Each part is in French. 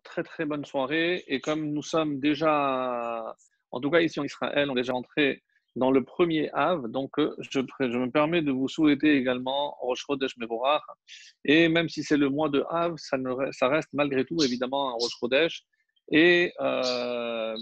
Très très bonne soirée. Et comme nous sommes déjà, en tout cas ici en Israël, on est déjà entré dans le premier Av, donc je me permets de vous souhaiter également Rosh Chodesh Mevorach. Et même si c'est le mois de Av, ça reste malgré tout évidemment un Rosh Chodesh. Et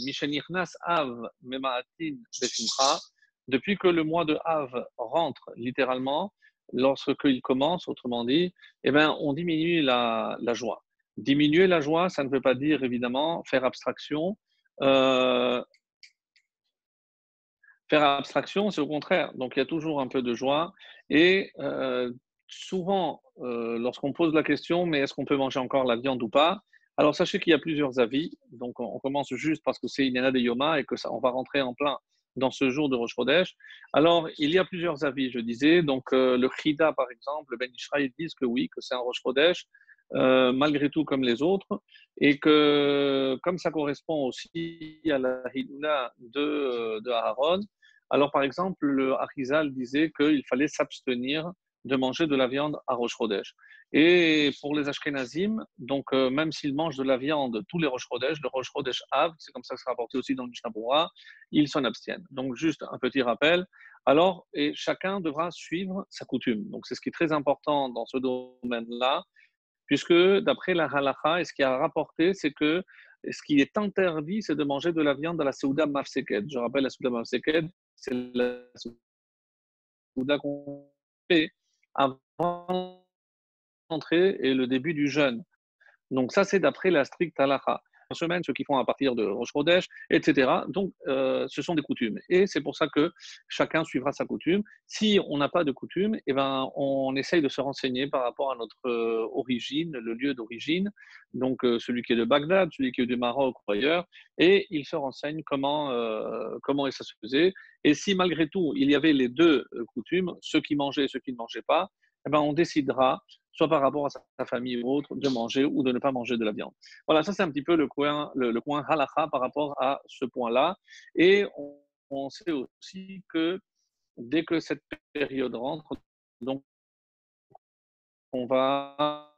Mishenichnas Av Memaatin Besimcha, depuis que le mois de Av rentre littéralement, lorsqu'il commence, autrement dit, eh ben, on diminue la joie. Diminuer la joie, ça ne veut pas dire évidemment faire abstraction. Euh, Faire abstraction, c'est au contraire. Donc il y a toujours un peu de joie. Et souvent, lorsqu'on pose la question, mais est-ce qu'on peut manger encore la viande ou pas? Alors sachez qu'il y a plusieurs avis. Donc on commence juste parce que c'est Inanna de Yoma et que ça, on va rentrer en plein dans ce jour de Rosh Chodesh. Alors il y a plusieurs avis, je disais. Donc le Chida, par exemple, le Ben Ishraï, disent que oui, que c'est un Rosh Chodesh, malgré tout comme les autres, et que comme ça correspond aussi à la Hidula de Aaron, alors, par exemple, le Harizal disait qu'il fallait s'abstenir de manger de la viande à Rosh Chodesh. Et pour les Ashkenazim, donc même s'ils mangent de la viande tous les Rosh Chodesh, le Rosh Chodesh Av, c'est comme ça que c'est rapporté aussi dans le Mishnah Berurah, ils s'en abstiennent. Donc juste un petit rappel. Alors, et chacun devra suivre sa coutume. Donc c'est ce qui est très important dans ce domaine-là, puisque d'après la halakha, et ce qui a rapporté, c'est que ce qui est interdit, c'est de manger de la viande à la Seuda Mafseket. Je rappelle, la Seuda Mafseket, c'est la Seuda qu'on fait avant l'entrée et le début du jeûne. Donc ça, c'est d'après la stricte halakha. En semaine, ceux qui font à partir de Rosh Chodesh, etc. Donc, ce sont des coutumes. Et c'est pour ça que chacun suivra sa coutume. Si on n'a pas de coutume, eh ben, on essaye de se renseigner par rapport à notre origine, le lieu d'origine. Donc, celui qui est de Bagdad, celui qui est du Maroc ou ailleurs. Et il se renseigne comment ça se faisait. Et si malgré tout, il y avait les deux coutumes, ceux qui mangeaient et ceux qui ne mangeaient pas, eh ben, on décidera soit par rapport à sa famille ou autre, de manger ou de ne pas manger de la viande. Voilà, ça c'est un petit peu le coin halakha par rapport à ce point-là. Et on sait aussi que dès que cette période rentre, donc on va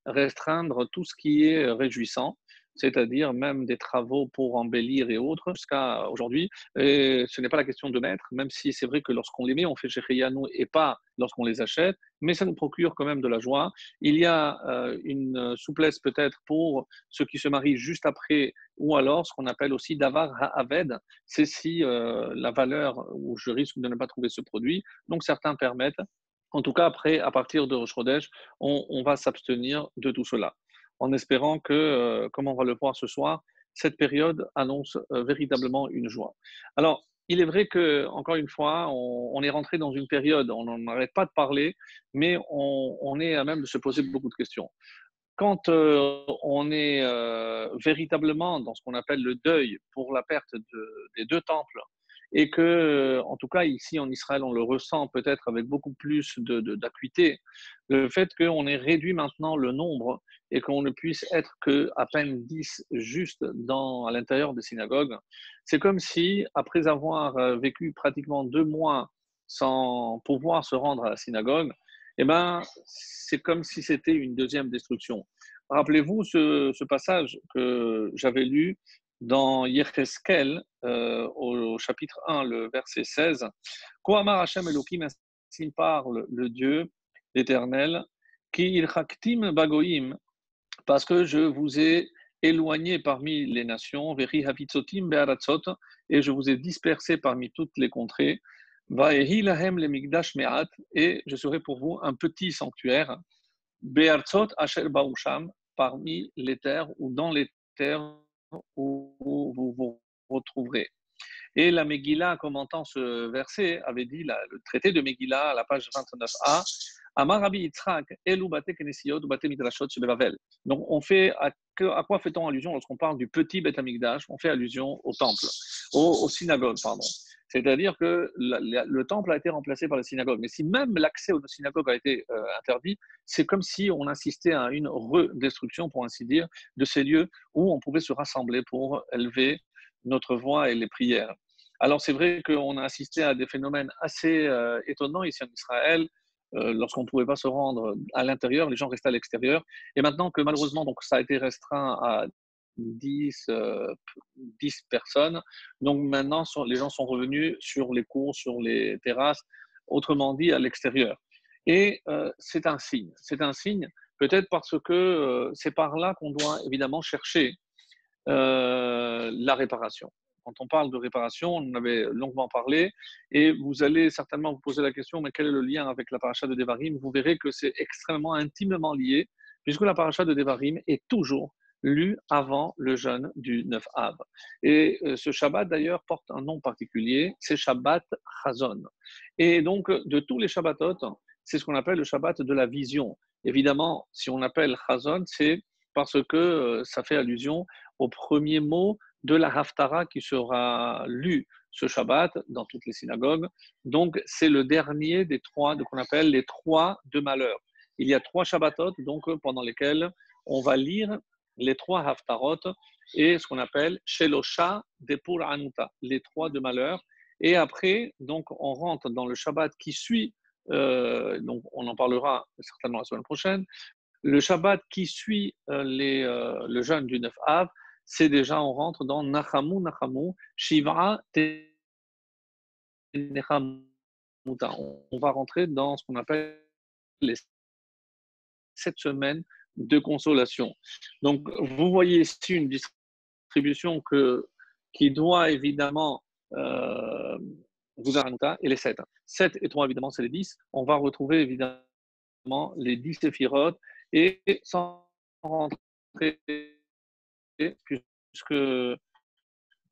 restreindre tout ce qui est réjouissant, c'est-à-dire même des travaux pour embellir et autres, jusqu'à aujourd'hui. Et ce n'est pas la question de mettre, même si c'est vrai que lorsqu'on les met, on fait chez Riyanou et pas lorsqu'on les achète, mais ça nous procure quand même de la joie. Il y a une souplesse peut-être pour ceux qui se marient juste après, ou alors ce qu'on appelle aussi davar ha'aved, c'est si la valeur, ou je risque de ne pas trouver ce produit, donc certains permettent. En tout cas, après, à partir de Rosh Chodesh, on va s'abstenir de tout cela, en espérant que, comme on va le voir ce soir, cette période annonce véritablement une joie. Alors, il est vrai que, encore une fois, on est rentré dans une période, on n'en arrête pas de parler, mais on est à même de se poser beaucoup de questions. Quand on est véritablement dans ce qu'on appelle le deuil pour la perte des deux temples, et que, en tout cas ici en Israël, on le ressent peut-être avec beaucoup plus d'acuité, le fait qu'on ait réduit maintenant le nombre et qu'on ne puisse être qu'à peine 10 juste à l'intérieur des synagogues, c'est comme si, après avoir vécu pratiquement 2 mois sans pouvoir se rendre à la synagogue, eh ben, c'est comme si c'était une deuxième destruction. Rappelez-vous ce passage que j'avais lu dans Yecheskel, au chapitre 1, le verset 16. Kohamar Hashem Elohim, ainsi parle le Dieu éternel, qui ilchaktim bagoim, parce que je vous ai éloigné parmi les nations, veri havitzotim be'aratzot, et je vous ai dispersé parmi toutes les contrées, vaehi lahem le migdash me'at, et je serai pour vous un petit sanctuaire, be'artzot asher ba'usham, parmi les terres ou dans les terres où vous vous retrouverez. Et la Megillah, commentant ce verset, avait dit, le traité de Megillah, à la page 29a, Amar Rabbi Yitzhak, Elu bate knesiot bate midrashot shebevavel. Donc, à quoi fait-on allusion lorsqu'on parle du petit Beth Amikdash? On fait allusion au temple, aux synagogues, pardon. C'est-à-dire que le temple a été remplacé par la synagogue. Mais si même l'accès aux synagogues a été interdit, c'est comme si on assistait à une redestruction, pour ainsi dire, de ces lieux où on pouvait se rassembler pour élever notre voix et les prières. Alors c'est vrai qu'on a assisté à des phénomènes assez étonnants ici en Israël. lorsqu'on ne pouvait pas se rendre à l'intérieur, les gens restaient à l'extérieur. Et maintenant que malheureusement, donc, ça a été restreint à 10, 10 personnes, donc maintenant les gens sont revenus sur les cours, sur les terrasses, autrement dit à l'extérieur. Et c'est un signe peut-être parce que c'est par là qu'on doit évidemment chercher la réparation. Quand on parle de réparation, on en avait longuement parlé, et vous allez certainement vous poser la question, mais quel est le lien avec la paracha de Devarim? Vous verrez que c'est extrêmement intimement lié, puisque la paracha de Devarim est toujours lue avant le jeûne du 9 Av. Et ce Shabbat, d'ailleurs, porte un nom particulier, c'est Shabbat Chazon. Et donc, de tous les Shabbatot, c'est ce qu'on appelle le Shabbat de la vision. Évidemment, si on appelle Chazon, c'est parce que ça fait allusion au premier mot de la Haftara qui sera lu ce Shabbat dans toutes les synagogues. Donc, c'est le dernier des trois, qu'on appelle les trois de malheur. Il y a trois Shabbatot, donc, pendant lesquels on va lire les trois Haftarot et ce qu'on appelle Shelosha Depur Anuta, les trois de malheur. Et après, donc, on rentre dans le Shabbat qui suit, donc on en parlera certainement la semaine prochaine. Le Shabbat qui suit le jeûne du 9 Av, c'est déjà, on rentre dans Nachamu, Shiva, Nechamuta. On va rentrer dans ce qu'on appelle les 7 semaines de consolation. Donc, vous voyez ici une distribution qui doit évidemment vous arrêter, et les 7. 7 et 3, évidemment, c'est les 10. On va retrouver évidemment les 10 séphirotes, et sans rentrer, puisque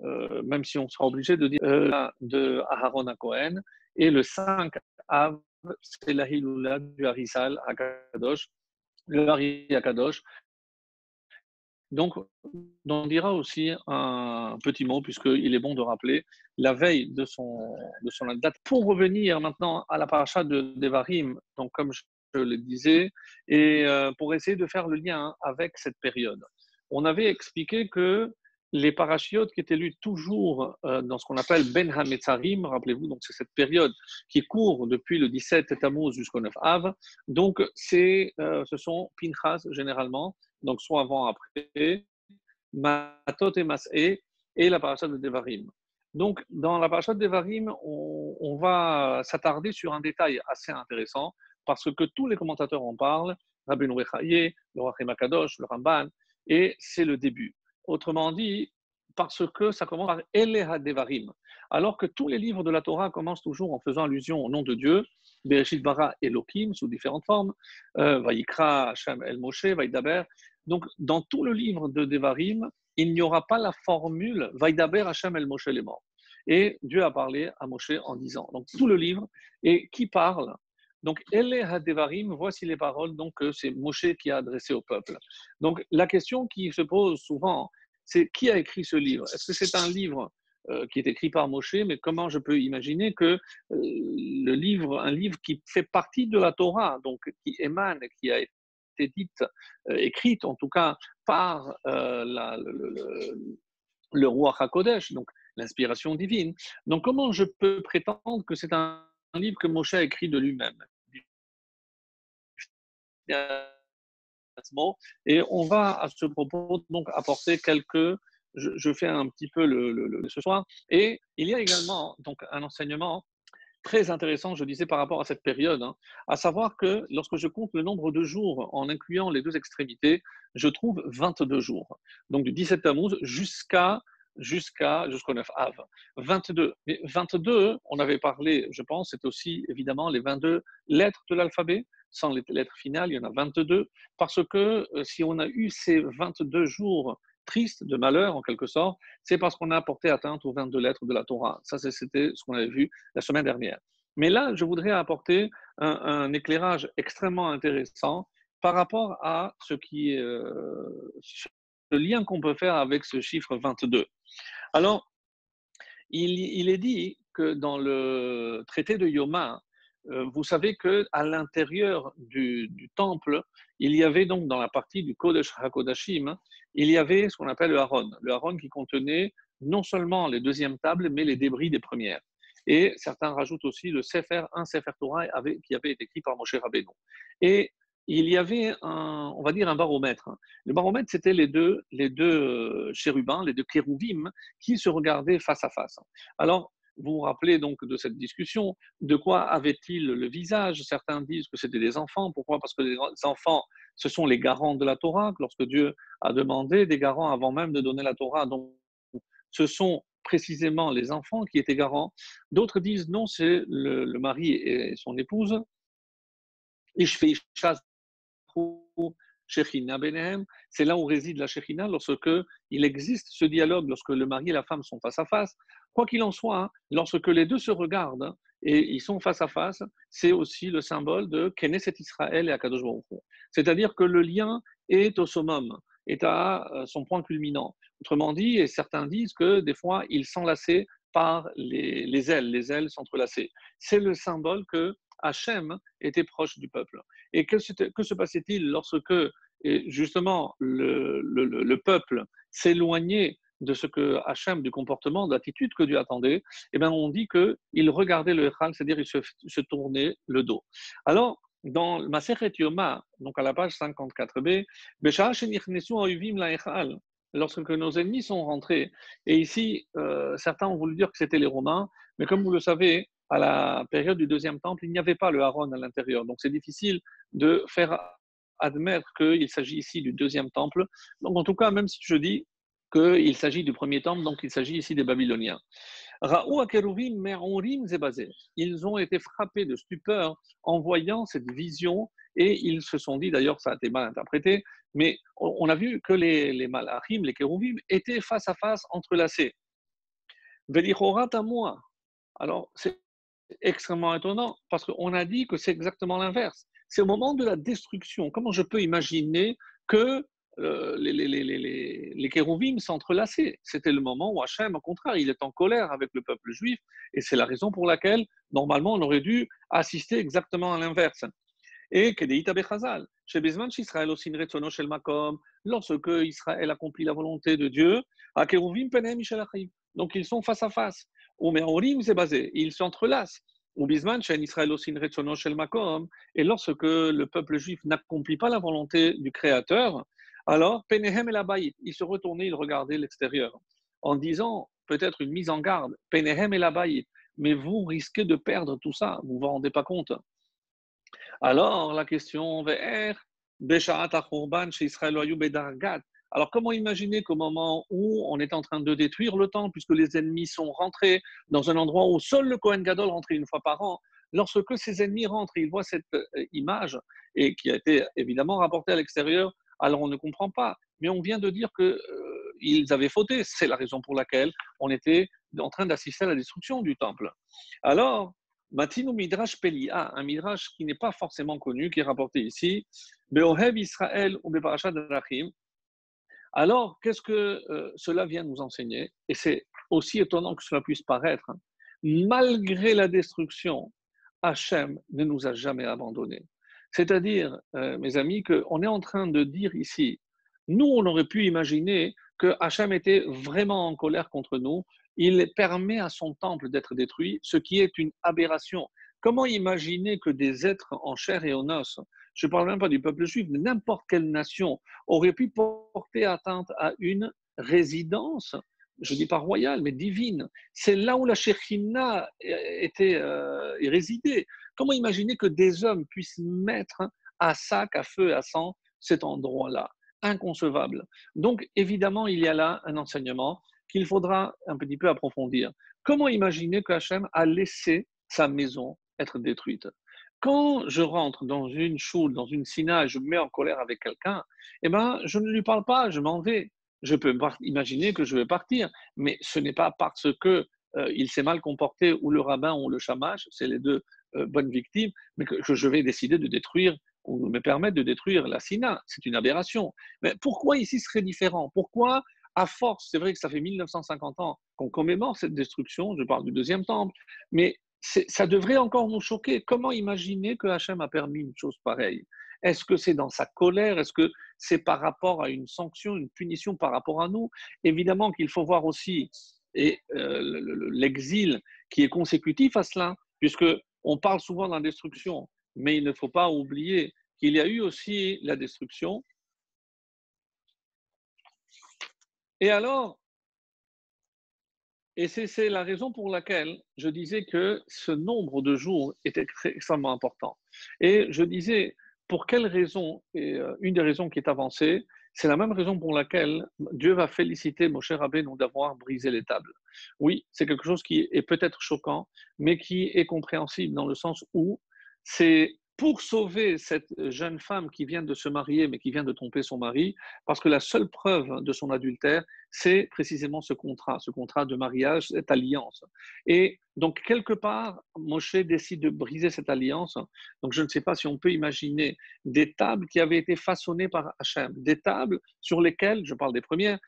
même si on sera obligé de dire de Aharon à Cohen, et le 5 Av, c'est la Hiloula du Harisal Akadosh, le Hari Akadosh. Donc, on dira aussi un petit mot, puisqu'il est bon de rappeler la veille de son date. Pour revenir maintenant à la paracha de Devarim, donc comme je le disais, et pour essayer de faire le lien avec cette période. On avait expliqué que les parachiotes qui étaient lus toujours dans ce qu'on appelle Ben HaMetzarim, rappelez-vous, donc c'est cette période qui court depuis le 17 Tammuz jusqu'au 9 Av, donc ce sont Pinchas généralement, donc soit avant, après, Matot et Mas'é, et la paracha de Devarim. Donc, dans la paracha de Devarim, on va s'attarder sur un détail assez intéressant, parce que tous les commentateurs en parlent, Rabbeinu Rechaye, le Rachem Akadosh, le Ramban, et c'est le début. Autrement dit, parce que ça commence par Eleha Devarim, alors que tous les livres de la Torah commencent toujours en faisant allusion au nom de Dieu, Bereshit bara Elohim, sous différentes formes, Vayikra Hashem El Moshe, Vaydaber. Donc, dans tout le livre de Devarim, il n'y aura pas la formule Vaydaber Hashem El Moshe les morts. Et Dieu a parlé à Moshe en disant. Donc, tout le livre, et qui parle? Donc, Eleha Devarim, voici les paroles, donc c'est Moshe qui a adressé au peuple. Donc, la question qui se pose souvent, c'est qui a écrit ce livre? Est-ce que c'est un livre qui est écrit par Moshe, mais comment je peux imaginer que un livre qui fait partie de la Torah, donc qui émane, qui a été dite, écrite en tout cas par le roi HaKodesh, donc l'inspiration divine. Donc comment je peux prétendre que c'est un livre que Moshe a écrit de lui-même? Et on va à ce propos donc apporter je fais un petit peu ce soir, et il y a également donc un enseignement très intéressant, je disais, par rapport à cette période, à savoir que lorsque je compte le nombre de jours en incluant les deux extrémités, je trouve 22 jours. Donc du 17 Tammuz jusqu'au 9 Av. 22. Mais 22, on avait parlé, je pense, c'est aussi évidemment les 22 lettres de l'alphabet. Sans les lettres finales, il y en a 22, parce que si on a eu ces 22 jours tristes, de malheur en quelque sorte, c'est parce qu'on a porté atteinte aux 22 lettres de la Torah. Ça, c'était ce qu'on avait vu la semaine dernière. Mais là, je voudrais apporter un éclairage extrêmement intéressant par rapport à ce lien qu'on peut faire avec ce chiffre 22. Alors, il est dit que dans le traité de Yoma, vous savez qu'à l'intérieur du temple, il y avait donc dans la partie du Kodesh HaKodashim, il y avait ce qu'on appelle le Haron qui contenait non seulement les deuxièmes tables, mais les débris des premières. Et certains rajoutent aussi le Sefer, un Sefer Torah qui avait été écrit par Moshe Rabbeinu. Et il y avait on va dire un baromètre. Le baromètre, c'était les deux chérubins, les deux kérouvim, qui se regardaient face à face. Alors, vous vous rappelez donc de cette discussion, de quoi avait-il le visage? Certains disent que c'était des enfants. Pourquoi? Parce que les enfants, ce sont les garants de la Torah. Lorsque Dieu a demandé des garants avant même de donner la Torah, donc ce sont précisément les enfants qui étaient garants. D'autres disent non, c'est le mari et son épouse. C'est là où réside la Shekhinah lorsque il existe ce dialogue, lorsque le mari et la femme sont face à face. Quoi qu'il en soit, lorsque les deux se regardent et ils sont face à face, c'est aussi le symbole de Knesset Israël et Akadosh Baruch Hu. C'est-à-dire que le lien est au summum, est à son point culminant. Autrement dit, et certains disent que des fois, ils s'enlaçaient par les ailes s'entrelaçaient. C'est le symbole que Hachem était proche du peuple. Et que se passait-il lorsque justement le peuple s'éloignait de ce que Hachem, du comportement, de l'attitude que Dieu attendait? Eh bien, on dit qu'il regardait le Echal, c'est-à-dire il se tournait le dos. Alors, dans le Masechet Yoma, donc à la page 54b, lorsque nos ennemis sont rentrés, et ici, certains ont voulu dire que c'était les Romains, mais comme vous le savez, à la période du deuxième temple, il n'y avait pas le Haron à l'intérieur. Donc c'est difficile de faire admettre qu'il s'agit ici du deuxième temple. Donc en tout cas, même si je dis qu'il s'agit du premier temple, donc il s'agit ici des Babyloniens. Ils ont été frappés de stupeur en voyant cette vision et ils se sont dit, d'ailleurs ça a été mal interprété, mais on a vu que les malachim, les kérouvim, étaient face à face entrelacés. Alors c'est extrêmement étonnant parce qu'on a dit que c'est exactement l'inverse. C'est au moment de la destruction. Comment je peux imaginer que les kérouvim s'entrelaçaient? C'était le moment où Hachem, au contraire, il est en colère avec le peuple juif et c'est la raison pour laquelle, normalement, on aurait dû assister exactement à l'inverse. Et Kedeita Bechazal, chez Bezman Israël aussi Retsono Shel Makom, lorsque Israël accomplit la volonté de Dieu, à Keruvim Penem Michel Achim. Donc ils sont face à face. Ou Mehorim c'est basé, ils s'entrelacent. Ou Bizman Shen Israël aussi Retsono Shel Makom, et lorsque le peuple juif n'accomplit pas la volonté du Créateur, alors Penehem el Abayit, ils se retournaient, ils regardaient l'extérieur, en disant peut-être une mise en garde, Penehem el Abayit, mais vous risquez de perdre tout ça, vous ne vous rendez pas compte. Alors, la question VR, alors, comment imaginer qu'au moment où on est en train de détruire le temple, puisque les ennemis sont rentrés dans un endroit où seul le Kohen Gadol rentrait une fois par an, lorsque ces ennemis rentrent et ils voient cette image, et qui a été évidemment rapportée à l'extérieur, alors on ne comprend pas. Mais on vient de dire qu'ils avaient fauté. C'est la raison pour laquelle on était en train d'assister à la destruction du temple. Alors, Matinu Midrash Pelia, un midrash qui n'est pas forcément connu, qui est rapporté ici, Beohev Israël ou Beparashat Drachim. Alors, qu'est-ce que cela vient nous enseigner? Et c'est aussi étonnant que cela puisse paraître. Malgré la destruction, Hachem ne nous a jamais abandonnés. C'est-à-dire, mes amis, qu'on est en train de dire ici, nous, on aurait pu imaginer que Hachem était vraiment en colère contre nous. Il permet à son temple d'être détruit, ce qui est une aberration. Comment imaginer que des êtres en chair et en os, je ne parle même pas du peuple juif, mais n'importe quelle nation, aurait pu porter atteinte à une résidence, je ne dis pas royale, mais divine? C'est là où la Shekhina était résidée. Comment imaginer que des hommes puissent mettre à sac, à feu, à sang cet endroit-là? Inconcevable. Donc, évidemment, il y a là un enseignement qu'il faudra un petit peu approfondir. Comment imaginer que Hachem a laissé sa maison être détruite? Quand je rentre dans une choule, dans une sina, et je me mets en colère avec quelqu'un, eh ben, je ne lui parle pas, je m'en vais. Je peux imaginer que je vais partir, mais ce n'est pas parce que il s'est mal comporté ou le rabbin ou le shamash, c'est les deux bonnes victimes, mais que je vais décider de détruire ou me permettre de détruire la sina. C'est une aberration. Mais pourquoi ici ce serait différent? Pourquoi, à force, c'est vrai que ça fait 1950 ans qu'on commémore cette destruction, je parle du deuxième temple, mais ça devrait encore nous choquer. Comment imaginer que Hachem a permis une chose pareille? Est-ce que c'est dans sa colère? Est-ce que c'est par rapport à une sanction, une punition par rapport à nous? Évidemment qu'il faut voir aussi et l'exil qui est consécutif à cela, puisque on parle souvent de la destruction, mais il ne faut pas oublier qu'il y a eu aussi la destruction. Et alors, et c'est la raison pour laquelle je disais que ce nombre de jours était extrêmement important. Et je disais, pour quelle raison, et une des raisons qui est avancée, c'est la même raison pour laquelle Dieu va féliciter Moshe Rabbeinu d'avoir brisé les tables. Oui, c'est quelque chose qui est peut-être choquant, mais qui est compréhensible dans le sens où c'est pour sauver cette jeune femme qui vient de se marier, mais qui vient de tromper son mari, parce que la seule preuve de son adultère, c'est précisément ce contrat de mariage, cette alliance. Et donc, quelque part, Moshe décide de briser cette alliance. Donc, je ne sais pas si on peut imaginer des tables qui avaient été façonnées par Hachem, des tables sur lesquelles, je parle des premières,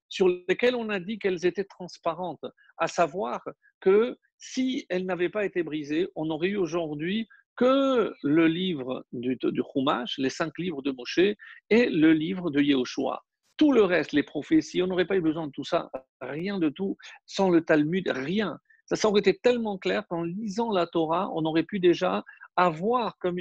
sur lesquelles on a dit qu'elles étaient transparentes, à savoir que si elles n'avaient pas été brisées, on aurait eu aujourd'hui que le livre du Chumash, les 5 livres de Moshe, et le livre de Yehoshua. Tout le reste, les prophéties, on n'aurait pas eu besoin de tout ça, rien de tout, sans le Talmud, rien. Ça aurait été tellement clair qu'en lisant la Torah, on aurait pu déjà avoir comme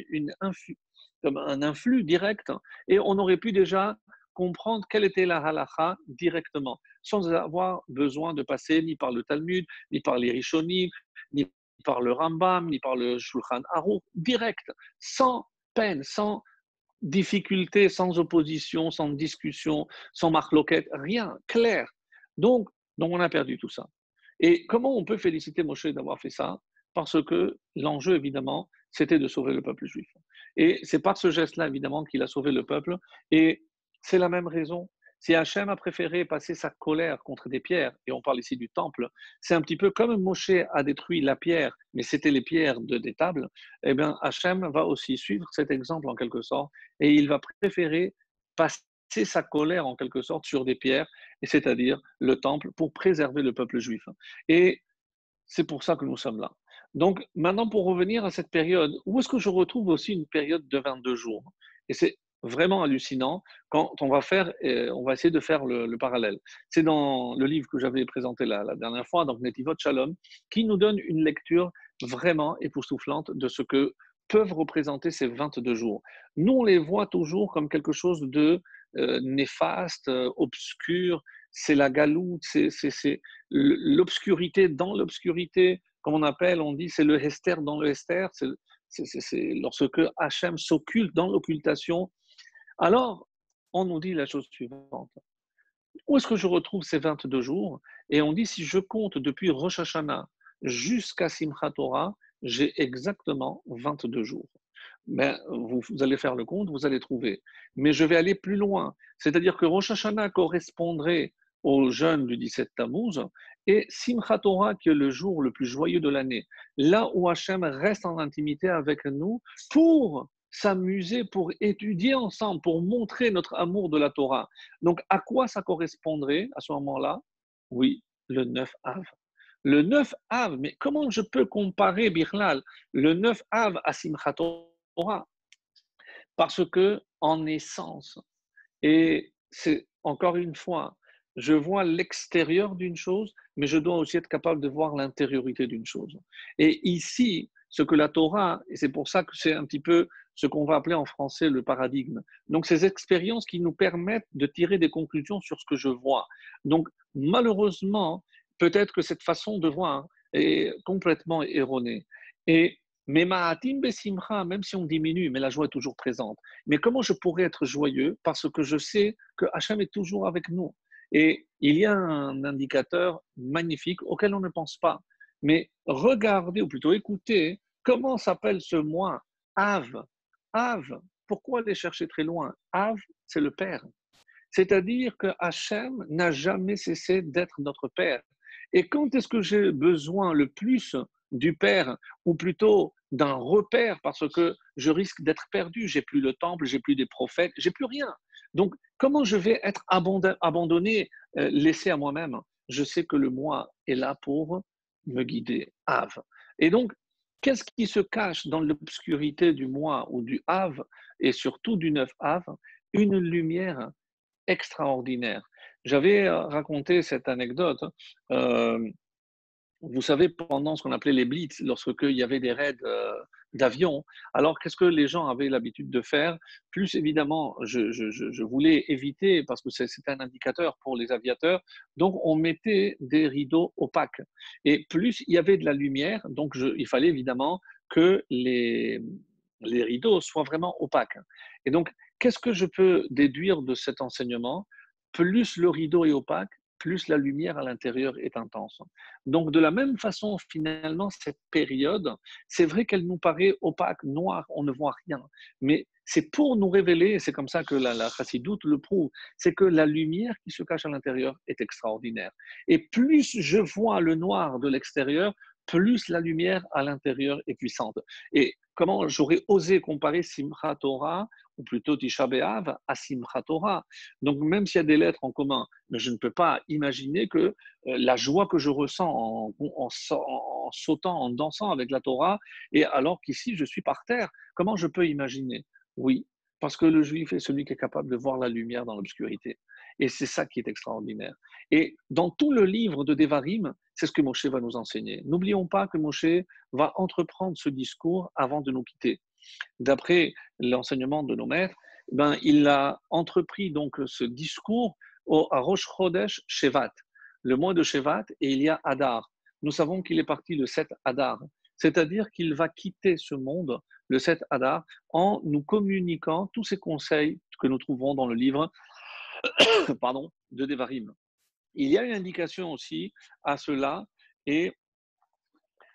un influx direct, et on aurait pu déjà comprendre quelle était la halakha directement, sans avoir besoin de passer ni par le Talmud, ni par les Rishonim, ni par le Rambam, ni par le Shulchan Aruch, direct, sans peine, sans difficulté, sans opposition, sans discussion, sans marloquette, rien, clair. Donc, on a perdu tout ça. Et comment on peut féliciter Moshe d'avoir fait ça? Parce que l'enjeu, évidemment, c'était de sauver le peuple juif. Et c'est par ce geste-là, évidemment, qu'il a sauvé le peuple. Et c'est la même raison. Si Hachem a préféré passer sa colère contre des pierres, et on parle ici du temple, c'est un petit peu comme Moshe a détruit la pierre, mais c'était les pierres des tables, eh bien Hachem va aussi suivre cet exemple en quelque sorte, et il va préférer passer sa colère en quelque sorte sur des pierres, et c'est-à-dire le temple, pour préserver le peuple juif. Et c'est pour ça que nous sommes là. Donc maintenant, pour revenir à cette période, où est-ce que je retrouve aussi une période de 22 jours? Et c'est vraiment hallucinant quand on va essayer de faire le parallèle. C'est dans le livre que j'avais présenté la dernière fois, donc Netivot Shalom, qui nous donne une lecture vraiment époustouflante de ce que peuvent représenter ces 22 jours. Nous, on les voit toujours comme quelque chose de néfaste, obscur, c'est la galoute, c'est l'obscurité dans l'obscurité, comme on appelle, on dit c'est le Hester dans le Hester, c'est lorsque Hachem s'occulte dans l'occultation. Alors, on nous dit la chose suivante. Où est-ce que je retrouve ces 22 jours? Et on dit, si je compte depuis Rosh Hashanah jusqu'à Simchat Torah, j'ai exactement 22 jours. Ben, vous allez faire le compte, vous allez trouver. Mais je vais aller plus loin. C'est-à-dire que Rosh Hashanah correspondrait au jeûne du 17 Tammuz et Simchat Torah, qui est le jour le plus joyeux de l'année, là où Hachem reste en intimité avec nous pour s'amuser, pour étudier ensemble, pour montrer notre amour de la Torah. Donc, à quoi ça correspondrait à ce moment-là? Oui, le 9 Av. Le 9 Av, mais comment je peux comparer, Birlal, le 9 Av à Simchat Torah? Parce que, en essence, et c'est encore une fois, je vois l'extérieur d'une chose, mais je dois aussi être capable de voir l'intériorité d'une chose. Et ici, ce que la Torah, et c'est pour ça que c'est un petit peu ce qu'on va appeler en français le paradigme. Donc, ces expériences qui nous permettent de tirer des conclusions sur ce que je vois. Donc, malheureusement, peut-être que cette façon de voir est complètement erronée. Et mais Ma'atim Besimcha, même si on diminue, mais la joie est toujours présente. Mais comment je pourrais être joyeux? Parce que je sais que Hachem est toujours avec nous. Et il y a un indicateur magnifique auquel on ne pense pas. Mais regardez, ou plutôt écoutez, comment s'appelle ce mois? Av. Av. Pourquoi aller chercher très loin? Av, c'est le Père. C'est-à-dire que Hachem n'a jamais cessé d'être notre Père. Et quand est-ce que j'ai besoin le plus du Père, ou plutôt d'un repère, parce que je risque d'être perdu, j'ai plus le temple, j'ai plus des prophètes, j'ai plus rien. Donc, comment je vais être abandonné, laissé à moi-même? Je sais que le moi est là pour me guider. Av. Et donc, qu'est-ce qui se cache dans l'obscurité du moi ou du Av, et surtout du 9 Av? Une lumière extraordinaire. J'avais raconté cette anecdote. euh, Vous savez, pendant ce qu'on appelait les blitz, lorsqu'il y avait des raids d'avions, alors qu'est-ce que les gens avaient l'habitude de faire? Plus évidemment, je voulais éviter, parce que c'était un indicateur pour les aviateurs, donc on mettait des rideaux opaques. Et plus il y avait de la lumière, donc il fallait évidemment que les rideaux soient vraiment opaques. Et donc, qu'est-ce que je peux déduire de cet enseignement? Plus le rideau est opaque, plus la lumière à l'intérieur est intense. Donc, de la même façon, finalement, cette période, c'est vrai qu'elle nous paraît opaque, noire, on ne voit rien. Mais c'est pour nous révéler, et c'est comme ça que la chassidoute le prouve, c'est que la lumière qui se cache à l'intérieur est extraordinaire. Et plus je vois le noir de l'extérieur, plus la lumière à l'intérieur est puissante. Et comment j'aurais osé comparer Simchat Torah, ou plutôt Tisha B'Av, à Simchat Torah. Donc, même s'il y a des lettres en commun, mais je ne peux pas imaginer que la joie que je ressens en sautant, en dansant avec la Torah, et alors qu'ici je suis par terre, comment je peux imaginer? Oui, parce que le juif est celui qui est capable de voir la lumière dans l'obscurité. Et c'est ça qui est extraordinaire. Et dans tout le livre de Devarim, c'est ce que Moshe va nous enseigner. N'oublions pas que Moshe va entreprendre ce discours avant de nous quitter. D'après l'enseignement de nos maîtres, ben, il a entrepris donc ce discours à Rosh Chodesh Shevat, le mois de Shevat, et il y a Adar. Nous savons qu'il est parti le 7 Adar, c'est-à-dire qu'il va quitter ce monde le 7 Adar en nous communiquant tous ces conseils que nous trouverons dans le livre pardon, de Devarim. Il y a une indication aussi à cela, et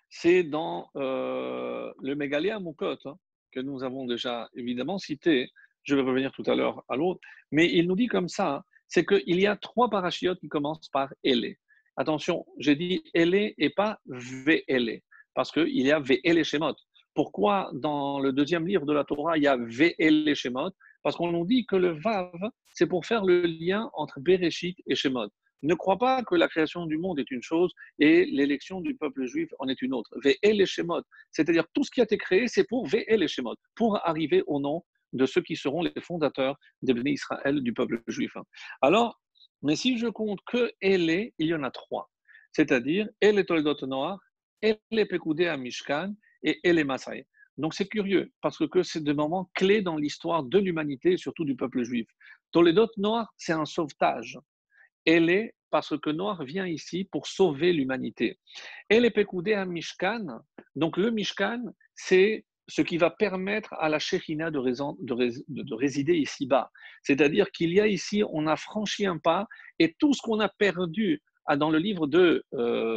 c'est dans le Mégalé à Moukot, hein, que nous avons déjà évidemment cité. Je vais revenir tout à l'heure à l'autre, mais il nous dit comme ça, hein, c'est qu'il y a 3 parachiotes qui commencent par Elé. Attention, j'ai dit Elé et pas Ve'elé, parce qu'il y a Ve'elé Shemot. Pourquoi dans le deuxième livre de la Torah, il y a Ve'elé Shemot? Parce qu'on nous dit que le Vav, c'est pour faire le lien entre Bereshit et Shemot. Ne crois pas que la création du monde est une chose et l'élection du peuple juif en est une autre. Ve'el Shemot, c'est-à-dire tout ce qui a été créé, c'est pour Ve'el Shemot, pour arriver au nom de ceux qui seront les fondateurs des Béné Israël, du peuple juif. Alors, mais si je compte que Ele, il y en a 3, c'est-à-dire Ele Toldot Noach, Ele Pekoudé à Mishkan et Ele Masai. Donc c'est curieux, parce que c'est des moments clés dans l'histoire de l'humanité, surtout du peuple juif. Toledot Noach, c'est un sauvetage. Elle est parce que Noir vient ici pour sauver l'humanité. Elle est pécoudée à Mishkan. Donc le Mishkan, c'est ce qui va permettre à la Shekhinah de résider ici-bas. C'est-à-dire qu'il y a ici, on a franchi un pas, et tout ce qu'on a perdu dans le livre de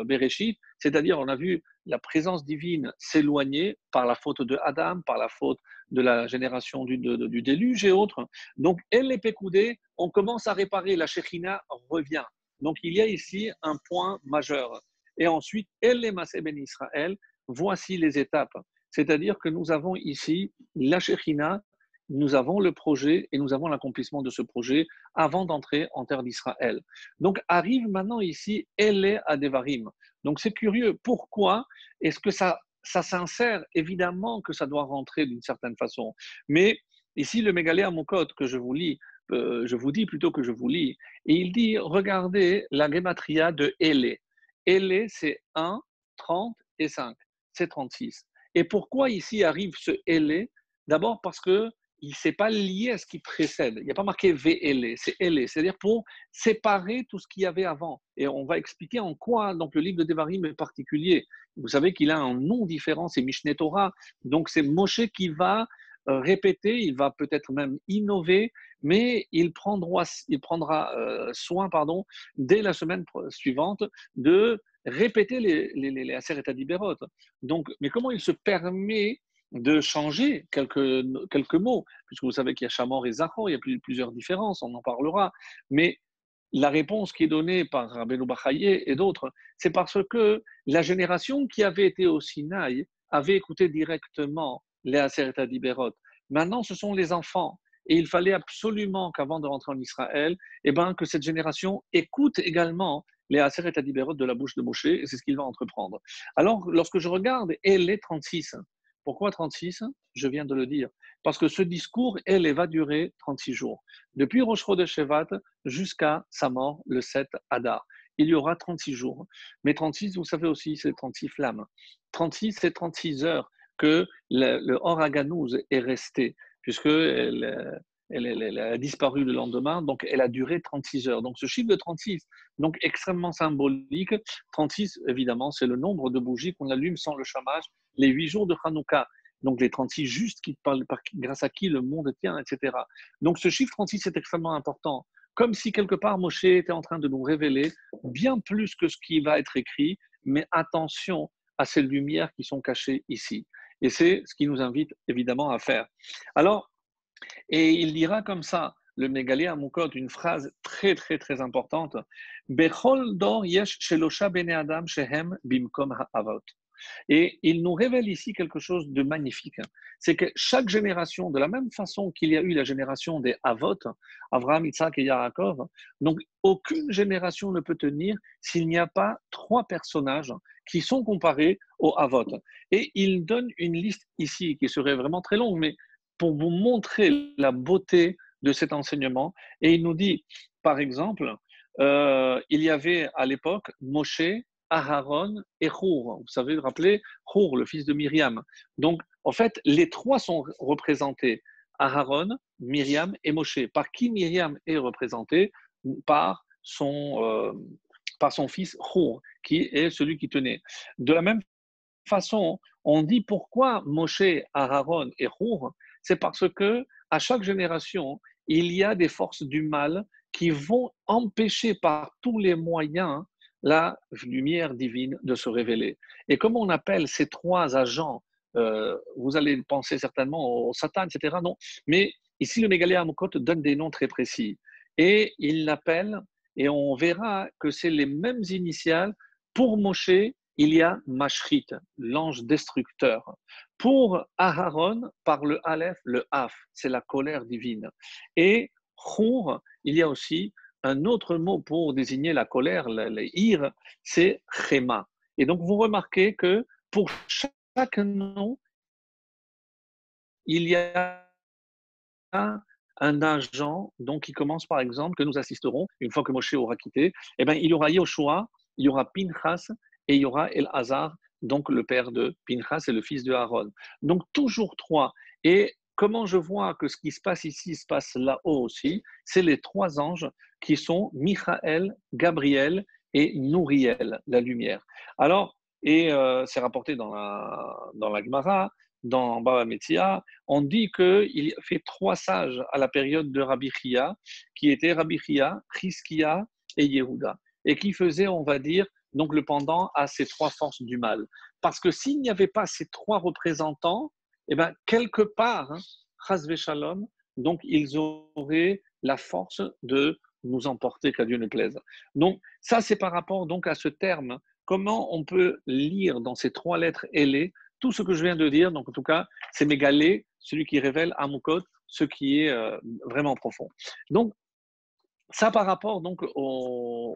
Bereshit, c'est-à-dire on a vu la présence divine s'éloigner par la faute de Adam, par la faute de la génération du déluge et autres. Donc, elle est pécoudée, on commence à réparer, la Shekhinah revient. Donc, il y a ici un point majeur. Et ensuite, elle est Massé Ben Israël, voici les étapes. C'est-à-dire que nous avons ici la Shekhinah, nous avons le projet et nous avons l'accomplissement de ce projet avant d'entrer en terre d'Israël. Donc, arrive maintenant ici, elle est à Devarim. Donc, c'est curieux. Pourquoi est-ce que ça s'insère? Évidemment que ça doit rentrer d'une certaine façon. Mais ici, le Mégalé à Mokot que je vous lis, je vous dis plutôt que je vous lis, et il dit, regardez la gématria de Élé. Élé, c'est 1, 30 et 5. C'est 36. Et pourquoi ici arrive ce Élé? D'abord parce que il ne s'est pas lié à ce qui précède. Il n'y a pas marqué VLE, c'est LE, c'est-à-dire pour séparer tout ce qu'il y avait avant. Et on va expliquer en quoi donc, le livre de Devarim est particulier. Vous savez qu'il a un nom différent, c'est Mishneh Torah. Donc c'est Moshe qui va répéter, il va peut-être même innover, mais il prendra soin, dès la semaine suivante, de répéter les Aseret Adiberot. Donc, mais comment il se permet de changer quelques mots, puisque vous savez qu'il y a Chamor et Zachor, il y a plusieurs différences, on en parlera, mais la réponse qui est donnée par Rabbeinu Bachaye et d'autres, c'est parce que la génération qui avait été au Sinaï avait écouté directement les Aseret Adiberot. Maintenant, ce sont les enfants. Et il fallait absolument qu'avant de rentrer en Israël, que cette génération écoute également les Aseret Adiberot de la bouche de Moshe, et c'est ce qu'il va entreprendre. Alors, lorsque je regarde, elle est 36. Pourquoi 36? Je viens de le dire. Parce que ce discours, elle va durer 36 jours. Depuis Rosh Chodesh Shevat jusqu'à sa mort, le 7 Adar. Il y aura 36 jours. Mais 36, vous savez aussi, c'est 36 flammes. 36, c'est 36 heures que le Or Haganouz est resté, puisqu'elle a disparu le lendemain, donc elle a duré 36 heures. Donc ce chiffre de 36, donc extrêmement symbolique. 36, évidemment, c'est le nombre de bougies qu'on allume sans le chamage les 8 jours de Hanouka. Donc les 36 justes qui parlent, grâce à qui le monde tient, etc. Donc ce chiffre 36 est extrêmement important. Comme si quelque part Moshe était en train de nous révéler bien plus que ce qui va être écrit, mais attention à ces lumières qui sont cachées ici. Et c'est ce qui nous invite évidemment à faire. Alors, et il dira comme ça, le Mégalé à Moukot, une phrase très très très importante. Bechol dor yesh shelosha bene adam shehem bimkom ha'avot. Et il nous révèle ici quelque chose de magnifique. C'est que chaque génération, de la même façon qu'il y a eu la génération des Avot, Avraham, Isaac et Yaakov, donc aucune génération ne peut tenir s'il n'y a pas trois personnages qui sont comparés aux Avot. Et il donne une liste ici qui serait vraiment très longue, mais pour vous montrer la beauté de cet enseignement. Et il nous dit, par exemple, il y avait à l'époque Moshe, Aharon et Hur. Vous savez, rappelez, Hur, le fils de Myriam. Donc, en fait, les trois sont représentés. Aharon, Myriam et Moshe. Par qui Myriam est représentée? Par son fils Hur, qui est celui qui tenait. De la même façon, on dit pourquoi Moshe, Aharon et Hur, c'est parce que à chaque génération, il y a des forces du mal qui vont empêcher par tous les moyens la lumière divine de se révéler. Et comme on appelle ces trois agents, vous allez penser certainement au Satan, etc. Non, mais ici le Mégalé Amokot donne des noms très précis. Et il l'appelle, et on verra que c'est les mêmes initiales. Pour Moshe, il y a Mashrit, l'ange destructeur. Pour Aharon, par le Aleph, le Af, c'est la colère divine. Et Hur, il y a aussi un autre mot pour désigner la colère, les ir, c'est Chema. Et donc vous remarquez que pour chaque nom, il y a un agent donc, qui commence par exemple, que nous assisterons, une fois que Moshe aura quitté, eh bien, il y aura Yoshua, il y aura Pinchas et il y aura El-Hazar, donc le père de Pinchas et le fils de Aaron. Donc toujours trois. Et comment je vois que ce qui se passe ici se passe là-haut aussi, c'est les trois anges qui sont Michael, Gabriel et Nouriel, la lumière. Alors, et c'est rapporté dans la Gemara, dans Baba Metzia, on dit qu'il fait trois sages à la période de Rabbi Chia, qui étaient Rabbi Chia, Chizkia et Yehuda, et qui faisaient, on va dire, donc le pendant à ces trois forces du mal. Parce que s'il n'y avait pas ces trois représentants, eh ben, quelque part, Chas Shalom, donc ils auraient la force de nous emporter, qu'à Dieu ne plaise. Donc ça, c'est par rapport donc à ce terme. Comment on peut lire dans ces trois lettres ailées tout ce que je viens de dire, donc en tout cas, c'est Mégalé, celui qui révèle à Moukot ce qui est vraiment profond. Donc, ça par rapport donc au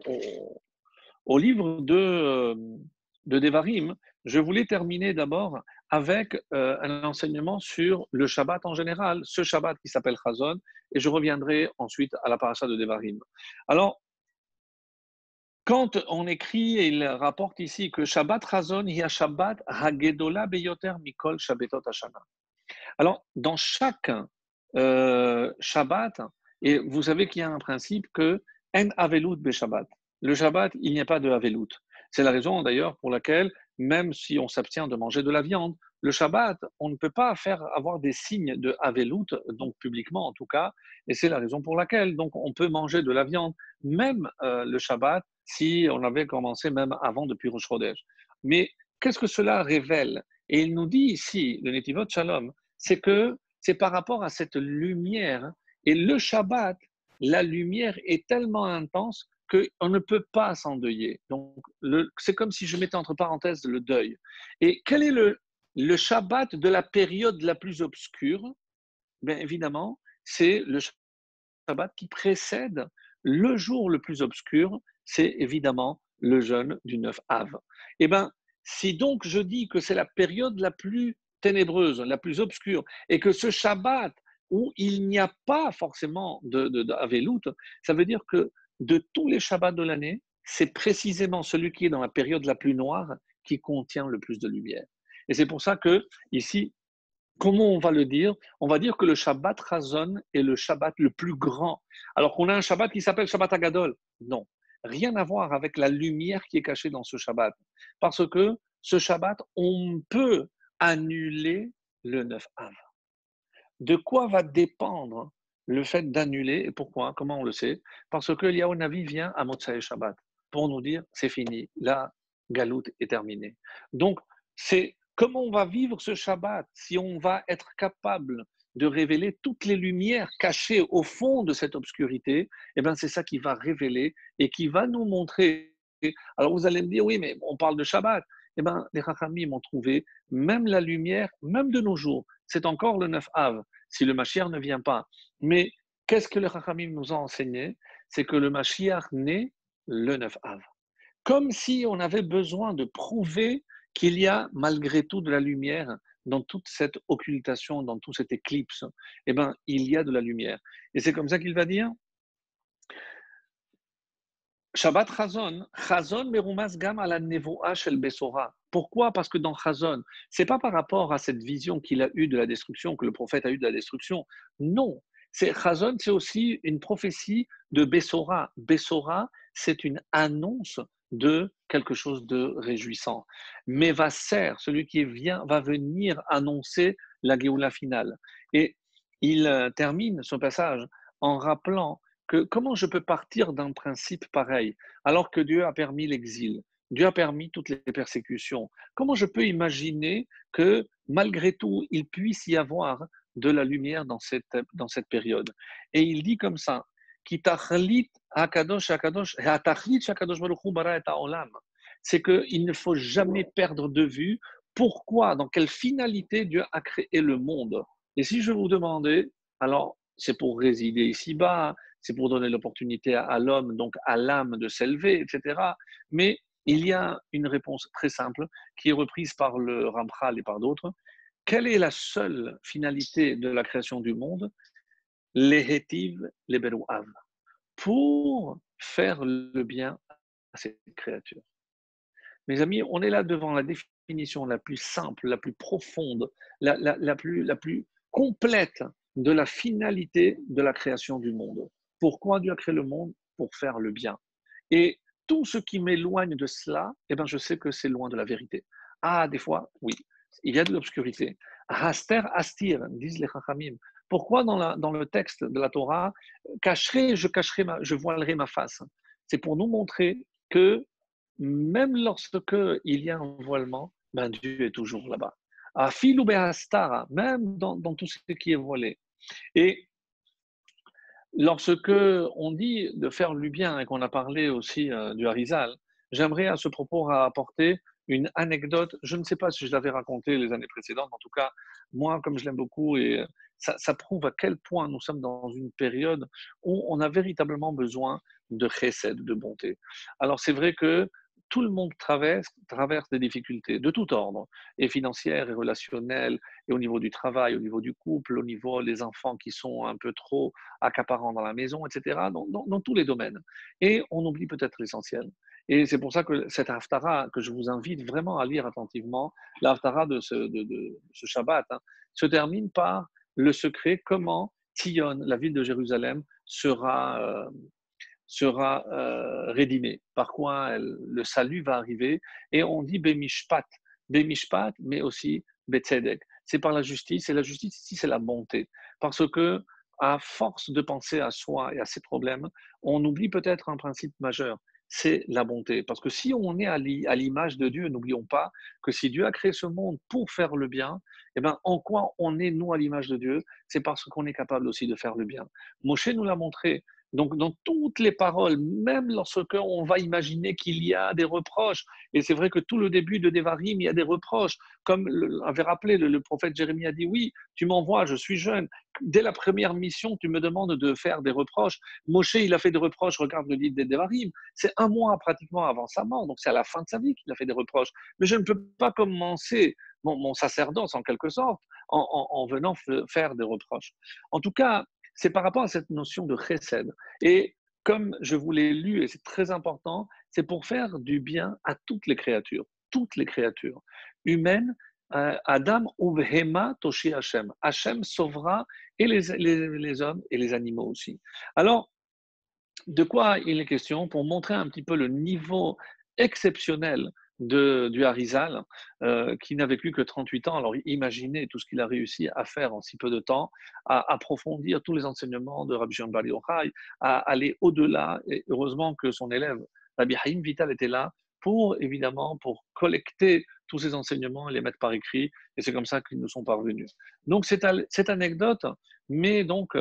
livre de Devarim, je voulais terminer d'abord avec un enseignement sur le Shabbat en général, ce Shabbat qui s'appelle Chazon, et je reviendrai ensuite à la paracha de Devarim. Alors, quand on écrit, et il rapporte ici que Shabbat Chazon hiya Shabbat hagedola beyoter mikol Shabbatot hashana. Alors, dans chaque Shabbat, et vous savez qu'il y a un principe que en avelut be Shabbat. Le Shabbat, il n'y a pas de avelut. C'est la raison d'ailleurs pour laquelle, même si on s'abstient de manger de la viande, le Shabbat, on ne peut pas faire avoir des signes de avelut, donc publiquement en tout cas, et c'est la raison pour laquelle donc on peut manger de la viande, même le Shabbat, si on avait commencé même avant depuis Rosh Chodesh. Mais qu'est-ce que cela révèle? Et il nous dit ici, le Netivot Shalom, c'est que c'est par rapport à cette lumière. Et le Shabbat, la lumière est tellement intense qu'on ne peut pas s'endeuiller. Donc, c'est comme si je mettais entre parenthèses le deuil. Et quel est le Shabbat de la période la plus obscure? Bien évidemment, c'est le Shabbat qui précède le jour le plus obscur, c'est évidemment le jeûne du 9 Av. Eh bien, si donc je dis que c'est la période la plus ténébreuse, la plus obscure, et que ce Shabbat où il n'y a pas forcément d'Avelout, ça veut dire que de tous les Shabbats de l'année, c'est précisément celui qui est dans la période la plus noire qui contient le plus de lumière. Et c'est pour ça que ici, comment on va le dire? On va dire que le Shabbat Chazon est le Shabbat le plus grand. Alors qu'on a un Shabbat qui s'appelle Shabbat Agadol. Non, rien à voir avec la lumière qui est cachée dans ce Shabbat. Parce que ce Shabbat, on peut annuler le 9 Av. De quoi va dépendre le fait d'annuler et pourquoi? Comment on le sait? Parce que Eliyahu Navi vient à Motsai Shabbat pour nous dire c'est fini, la galoute est terminée. Donc, c'est comment on va vivre ce Shabbat si on va être capable de révéler toutes les lumières cachées au fond de cette obscurité. Eh bien, c'est ça qui va révéler et qui va nous montrer. Alors, vous allez me dire, oui, mais on parle de Shabbat. Eh bien, les Chachamim ont trouvé même la lumière, même de nos jours. C'est encore le 9 Av, si le Mashiach ne vient pas. Mais qu'est-ce que les Chachamim nous ont enseigné? C'est que le Mashiach naît le 9 Av. Comme si on avait besoin de prouver qu'il y a malgré tout de la lumière dans toute cette occultation, dans toute cette éclipse. Eh bien, il y a de la lumière. Et c'est comme ça qu'il va dire Shabbat Chazon, Chazon merumas gam ala nevoa shel Besora. Pourquoi? Parce que dans Chazon, c'est pas par rapport à cette vision qu'il a eue de la destruction, que le prophète a eue de la destruction. Non, c'est Chazon, c'est aussi une prophétie de Bessora. Bessora, c'est une annonce de quelque chose de réjouissant. Mais celui qui vient, va venir annoncer la Géoula finale. Et il termine ce passage en rappelant que comment je peux partir d'un principe pareil alors que Dieu a permis l'exil, Dieu a permis toutes les persécutions. Comment je peux imaginer que malgré tout, il puisse y avoir de la lumière dans cette période? Et il dit comme ça, c'est qu'il ne faut jamais perdre de vue pourquoi, dans quelle finalité Dieu a créé le monde. Et si je vous demandais, alors c'est pour résider ici-bas, c'est pour donner l'opportunité à l'homme, donc à l'âme de s'élever, etc. Mais il y a une réponse très simple qui est reprise par le Ramchal et par d'autres. Quelle est la seule finalité de la création du monde? Lehetiv leberuav. Pour faire le bien à ces créatures. Mes amis, on est là devant la définition la plus simple, la plus profonde, la plus complète de la finalité de la création du monde. Pourquoi Dieu a créé le monde? Pour faire le bien. Et tout ce qui m'éloigne de cela, eh ben, je sais que c'est loin de la vérité. Ah, des fois, oui, il y a de l'obscurité. Haster astir, disent les Chachamim. Pourquoi dans le texte de la Torah, je voilerai ma face? C'est pour nous montrer que même lorsque il y a un voilement, ben Dieu est toujours là-bas. Afilu behastara, même dans tout ce qui est voilé. Et lorsque on dit de faire le bien et qu'on a parlé aussi du Harizal, j'aimerais à ce propos rapporter une anecdote. Je ne sais pas si je l'avais raconté les années précédentes. En tout cas, moi, comme je l'aime beaucoup, et ça prouve à quel point nous sommes dans une période où on a véritablement besoin de chesed, de bonté. Alors, c'est vrai que tout le monde traverse des difficultés de tout ordre, et financières, et relationnelles, et au niveau du travail, au niveau du couple, au niveau des enfants qui sont un peu trop accaparants dans la maison, etc., dans tous les domaines. Et on oublie peut-être l'essentiel. Et c'est pour ça que cette Haftara, que je vous invite vraiment à lire attentivement, la Haftara de ce Shabbat, se termine par le secret comment Tzion, la ville de Jérusalem, sera rédimée, par quoi le salut va arriver. Et on dit Bemishpat, Bemishpat, mais aussi Betzedek. C'est par la justice, et la justice ici, c'est la bonté. Parce que, à force de penser à soi et à ses problèmes, on oublie peut-être un principe majeur, c'est la bonté. Parce que si on est à l'image de Dieu, n'oublions pas que si Dieu a créé ce monde pour faire le bien, eh ben, en quoi on est, nous, à l'image de Dieu? C'est parce qu'on est capable aussi de faire le bien. Moshe nous l'a montré. Donc, dans toutes les paroles, même lorsque on va imaginer qu'il y a des reproches, et c'est vrai que tout le début de Devarim, il y a des reproches, comme avait rappelé le prophète Jérémie a dit, oui, tu m'envoies, je suis jeune, dès la première mission, tu me demandes de faire des reproches. Moshe, il a fait des reproches, regarde le livre des Devarim, c'est un mois pratiquement avant sa mort, donc c'est à la fin de sa vie qu'il a fait des reproches. Mais je ne peux pas commencer mon sacerdoce en quelque sorte, en venant faire des reproches. En tout cas, c'est par rapport à cette notion de chesed. Et comme je vous l'ai lu, et c'est très important, c'est pour faire du bien à toutes les créatures humaines. Adam uvhema toshi Hashem. Hashem sauvera et les hommes et les animaux aussi. Alors, de quoi il est question pour montrer un petit peu le niveau exceptionnel du Harizal, qui n'a vécu que 38 ans. Alors imaginez tout ce qu'il a réussi à faire en si peu de temps, à approfondir tous les enseignements de Rabbi Shimon Bar Yochai, à aller au-delà. Et heureusement que son élève, Rabbi Haïm Vital, était là pour, évidemment, pour collecter tous ces enseignements et les mettre par écrit. Et c'est comme ça qu'ils nous sont parvenus. Donc cette anecdote, mais donc...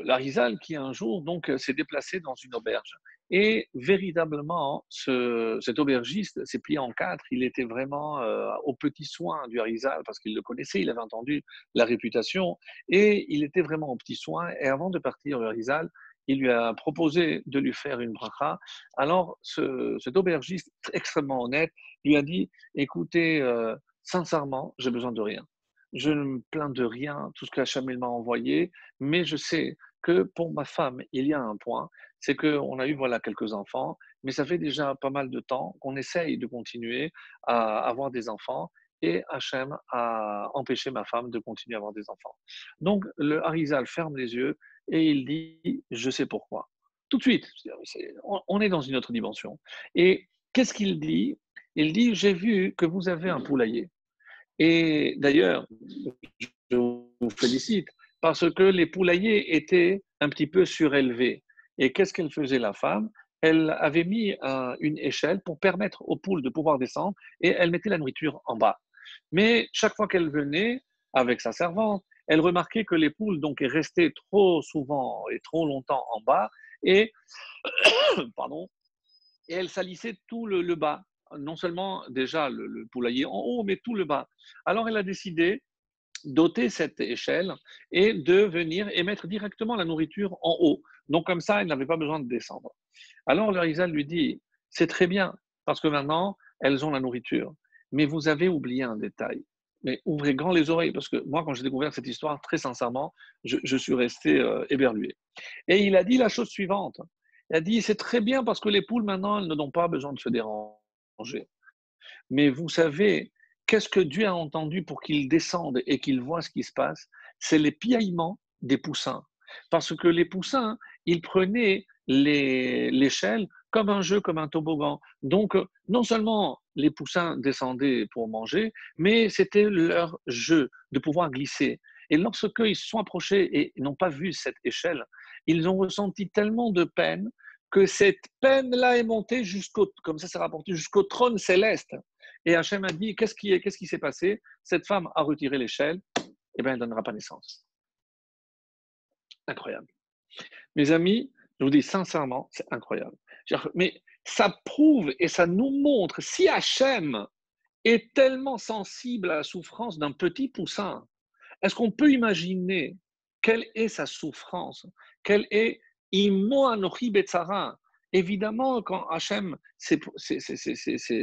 l'Arizal qui un jour donc s'est déplacé dans une auberge. Et véritablement, cet aubergiste s'est plié en quatre. Il était vraiment aux petits soins du Harizal parce qu'il le connaissait, il avait entendu la réputation et il était vraiment aux petits soins. Et avant de partir, le Harizal, il lui a proposé de lui faire une bracha. Alors, cet aubergiste extrêmement honnête lui a dit, écoutez, sincèrement, j'ai besoin de rien. Je ne me plains de rien, tout ce que Hachem m'a envoyé, mais je sais que pour ma femme, il y a un point, c'est qu'on a eu voilà, quelques enfants, mais ça fait déjà pas mal de temps qu'on essaye de continuer à avoir des enfants et Hachem a empêché ma femme de continuer à avoir des enfants. Donc le Harizal ferme les yeux et il dit, je sais pourquoi. Tout de suite, on est dans une autre dimension. Et qu'est-ce qu'il dit? Il dit, j'ai vu que vous avez un poulailler. Et d'ailleurs, je vous félicite parce que les poulaillers étaient un petit peu surélevés. Et qu'est-ce qu'elle faisait la femme? Elle avait mis une échelle pour permettre aux poules de pouvoir descendre et elle mettait la nourriture en bas. Mais chaque fois qu'elle venait avec sa servante, elle remarquait que les poules donc restaient trop souvent et trop longtemps en bas et, pardon, et elle salissait tout le bas. Non seulement déjà le poulailler en haut, mais tout le bas. Alors elle a décidé d'ôter cette échelle et de venir et mettre directement la nourriture en haut. Donc comme ça, elle n'avait pas besoin de descendre. Alors le Harizal lui dit, c'est très bien, parce que maintenant, elles ont la nourriture. Mais vous avez oublié un détail. Mais ouvrez grand les oreilles, parce que moi, quand j'ai découvert cette histoire, très sincèrement, je suis resté éberlué. Et il a dit la chose suivante. Il a dit, c'est très bien parce que les poules, maintenant, elles n'ont pas besoin de se déranger. Mais vous savez, qu'est-ce que Dieu a entendu pour qu'ils descendent et qu'ils voient ce qui se passe? C'est les piaillements des poussins. Parce que les poussins, ils prenaient l'échelle comme un jeu, comme un toboggan. Donc, non seulement les poussins descendaient pour manger, mais c'était leur jeu de pouvoir glisser. Et lorsqu'ils se sont approchés et n'ont pas vu cette échelle, ils ont ressenti tellement de peine que cette peine-là est montée jusqu'au, comme ça c'est rapporté, jusqu'au trône céleste. Et Hachem a dit, qu'est-ce qui s'est passé? Cette femme a retiré l'échelle, et bien elle ne donnera pas naissance. Incroyable. Mes amis, je vous dis sincèrement, c'est incroyable. Mais ça prouve et ça nous montre, si Hachem est tellement sensible à la souffrance d'un petit poussin, est-ce qu'on peut imaginer quelle est sa souffrance? Quelle est Imo Anochi Betzara? Évidemment, quand Hachem s'est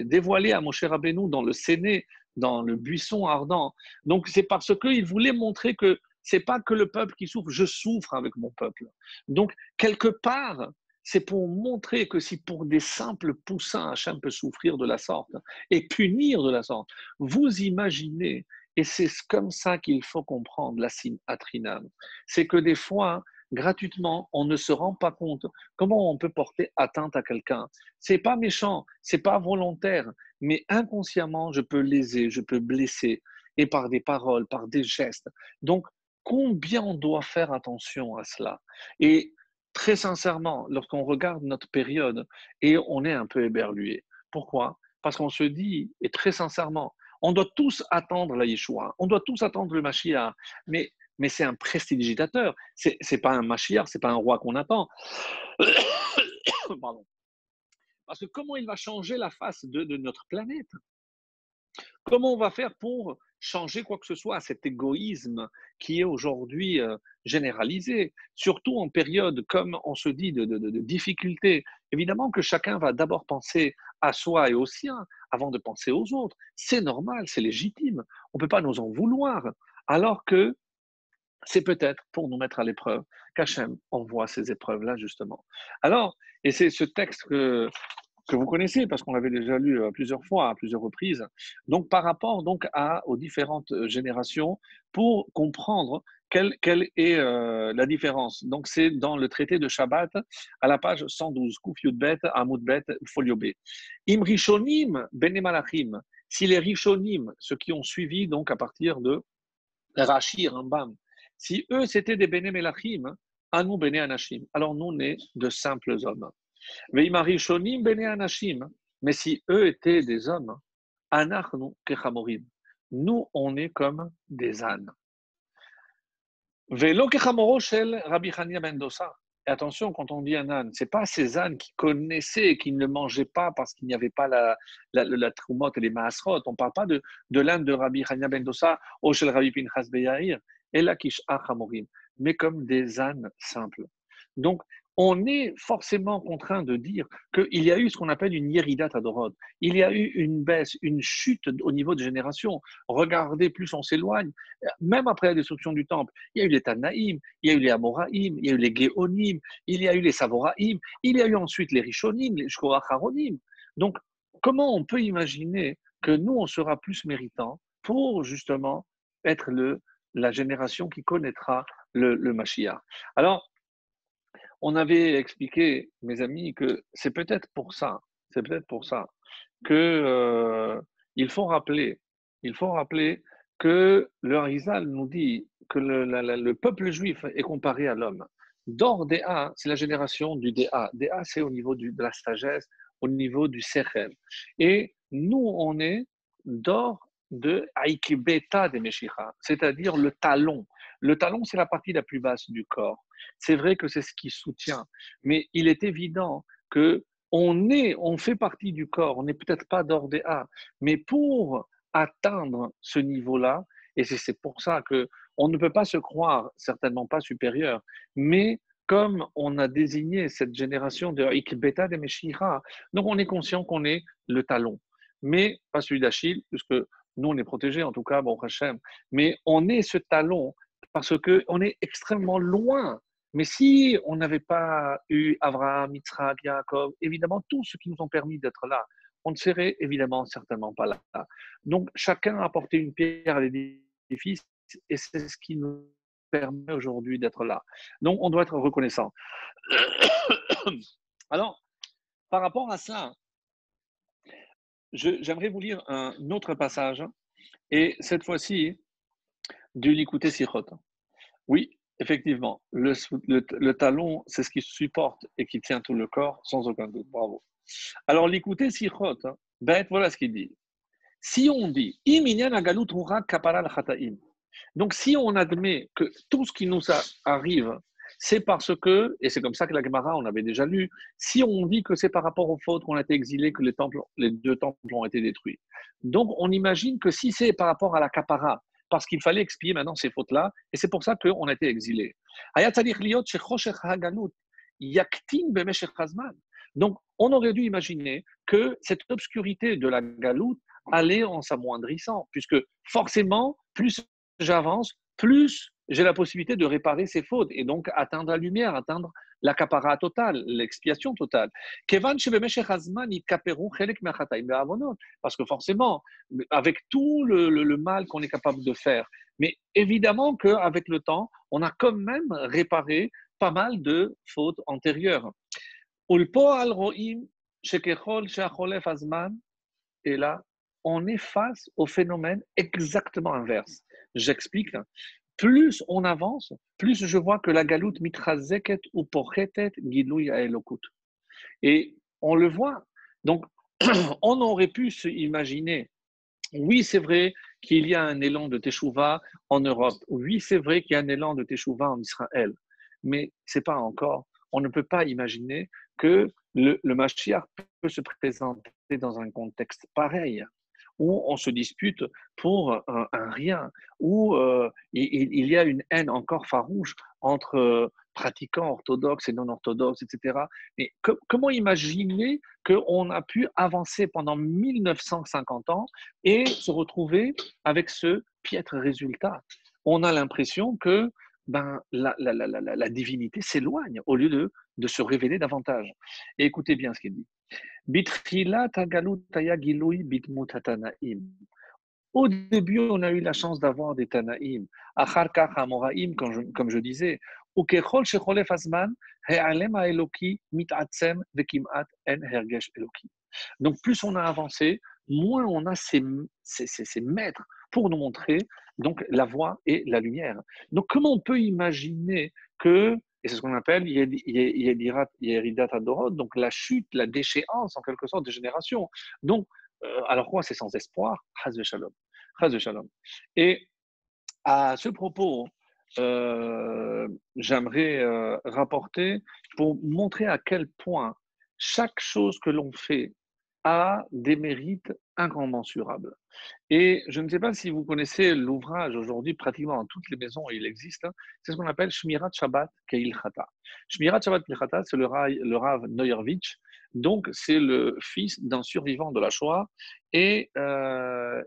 dévoilé à Moshe Rabbeinu dans le Séné, dans le buisson ardent, donc c'est parce qu'il voulait montrer que c'est pas que le peuple qui souffre, je souffre avec mon peuple. Donc, quelque part, c'est pour montrer que si pour des simples poussins, Hachem peut souffrir de la sorte et punir de la sorte, vous imaginez, et c'est comme ça qu'il faut comprendre la signe atrinam, c'est que des fois, gratuitement, on ne se rend pas compte comment on peut porter atteinte à quelqu'un. C'est pas méchant, c'est pas volontaire, mais inconsciemment, je peux léser, je peux blesser, et par des paroles, par des gestes. Donc, combien on doit faire attention à cela? Et très sincèrement, lorsqu'on regarde notre période, et on est un peu éberlué. Pourquoi? Parce qu'on se dit, et très sincèrement, on doit tous attendre la Yeshua, on doit tous attendre le Mashiach, mais c'est un prestidigitateur, c'est pas un Mashiach, c'est pas un roi qu'on attend. Pardon. Parce que comment il va changer la face de notre planète? Comment on va faire pour changer quoi que ce soit à cet égoïsme qui est aujourd'hui généralisé, surtout en période, comme on se dit, de difficulté? Évidemment que chacun va d'abord penser à soi et aux siens avant de penser aux autres. C'est normal, c'est légitime. On ne peut pas nous en vouloir. Alors que c'est peut-être pour nous mettre à l'épreuve qu'Hachem envoie ces épreuves-là, justement. Alors, et c'est ce texte que vous connaissez parce qu'on l'avait déjà lu plusieurs fois, à plusieurs reprises. Donc, par rapport donc aux différentes générations, pour comprendre quelle est la différence. Donc, c'est dans le traité de Shabbat, à la page 112, Kuf Yudbet, Amud Bet, Folio B. Im Rishonim Bene Malachim. Si les Rishonim, ceux qui ont suivi donc à partir de Rashi, Rambam, si eux c'était des Bene Melachim, Anu Bene Anashim, alors nous on est de simples hommes. Veimarishonim Bene Anashim, mais si eux étaient des hommes, Anachnu Kechamorim, nous on est comme des ânes. Velo Kechamoro Shel Rabbi Chania ben Dosa. Et attention, quand on dit un âne, ce n'est pas ces ânes qui connaissaient et qui ne mangeaient pas parce qu'il n'y avait pas la troumot et les maasrot. On ne parle pas de l'âne de Rabbi Chania ben Dosa, ou Shel Rabbi Pinchas Beyair, et la Kish Achamorim, mais comme des ânes simples. Donc, on est forcément contraint de dire qu'il y a eu ce qu'on appelle une yeridat adorot. Il y a eu une baisse, une chute au niveau de génération. Regardez, plus on s'éloigne, même après la destruction du temple, il y a eu les Tanaïm, il y a eu les Amoraïm, il y a eu les Géonim, il y a eu les Savoraïm, il y a eu ensuite les Rishonim, les Shkoracharonim. Donc, comment on peut imaginer que nous, on sera plus méritants pour justement être la génération qui connaîtra le Mashiach? Alors, on avait expliqué, mes amis, que c'est peut-être pour ça que il faut rappeler, que le Harizal nous dit que le peuple juif est comparé à l'homme. Dor Déa, c'est la génération du Déa. Déa, c'est au niveau de la sagesse, au niveau du Sechel. Et nous, on est Dor de Aikibeta de Meshicha, c'est-à-dire le talon. Le talon, c'est la partie la plus basse du corps. C'est vrai que c'est ce qui soutient, mais il est évident que on fait partie du corps, on n'est peut-être pas d'ordéa, mais pour atteindre ce niveau-là, et c'est pour ça que on ne peut pas se croire certainement pas supérieur, mais comme on a désigné cette génération de Ikbeta de Meshira, donc on est conscient qu'on est le talon, mais pas celui d'Achille, puisque nous on est protégés, en tout cas, bon Hachem, mais on est ce talon parce qu'on est extrêmement loin. Mais si on n'avait pas eu Abraham, Yitzhak, Yaakov, évidemment, tous ceux qui nous ont permis d'être là, on ne serait évidemment certainement pas là. Donc, chacun a apporté une pierre à l'édifice et c'est ce qui nous permet aujourd'hui d'être là. Donc, on doit être reconnaissant. Alors, par rapport à ça, j'aimerais vous lire un autre passage et cette fois-ci du Likutei Sichot. Oui, effectivement, le talon, c'est ce qui supporte et qui tient tout le corps, sans aucun doute. Bravo. Alors, l'écouter Sichot, voilà ce qu'il dit. Si on dit, donc si on admet que tout ce qui nous arrive, c'est parce que, et c'est comme ça que la Gemara, on avait déjà lu, si on dit que c'est par rapport aux fautes qu'on a été exilés, que les deux temples ont été détruits. Donc, on imagine que si c'est par rapport à la kapara, parce qu'il fallait expier maintenant ces fautes-là, et c'est pour ça qu'on a été exilés. Donc, on aurait dû imaginer que cette obscurité de la galoute allait en s'amoindrissant, puisque forcément, plus j'avance, plus j'ai la possibilité de réparer ces fautes et donc atteindre la lumière, atteindre la capara totale, l'expiation totale. Parce que forcément, avec tout le mal qu'on est capable de faire, mais évidemment qu'avec le temps, on a quand même réparé pas mal de fautes antérieures. Et là, on est face au phénomène exactement inverse. J'explique. Plus on avance, plus je vois que la galoute mitrazeket ou pochetet gilui elokut. Et on le voit. Donc, on aurait pu s'imaginer, oui, c'est vrai qu'il y a un élan de Teshuvah en Europe. Oui, c'est vrai qu'il y a un élan de Teshuvah en Israël. Mais c'est pas encore. On ne peut pas imaginer que le Mashiach peut se présenter dans un contexte pareil. où on se dispute pour un rien, où il y a une haine encore farouche entre pratiquants orthodoxes et non orthodoxes, etc. Mais comment imaginer qu'on a pu avancer pendant 1950 ans et se retrouver avec ce piètre résultat? On a l'impression que ben, la divinité s'éloigne au lieu de se révéler davantage. Et écoutez bien ce qu'il dit. Bitrila tagalut taya gilui bitmut hatanaim. Au début, on a eu la chance d'avoir des Tanaïm. Achar kach hamoraim, comme je disais. Ukechol shecholef azman, he'alem ha'eloki mit'atzem ve'kim'at en hergesh eloki. Donc, plus on a avancé, moins on a ces maîtres pour nous montrer donc la voie et la lumière. Donc, comment on peut imaginer que, et c'est ce qu'on appelle Yeridat Adorot, donc la chute, la déchéance en quelque sorte des générations. Donc, alors quoi, c'est sans espoir? Chas v'shalom. Chas v'shalom. Et à ce propos, j'aimerais rapporter pour montrer à quel point chaque chose que l'on fait a des mérites incommensurables. Et je ne sais pas si vous connaissez l'ouvrage aujourd'hui, pratiquement dans toutes les maisons, il existe, hein, c'est ce qu'on appelle Shmirat Shabbat Keilchata. Shmirat Shabbat Keilchata, c'est le Rav Neuervitch, donc c'est le fils d'un survivant de la Shoah et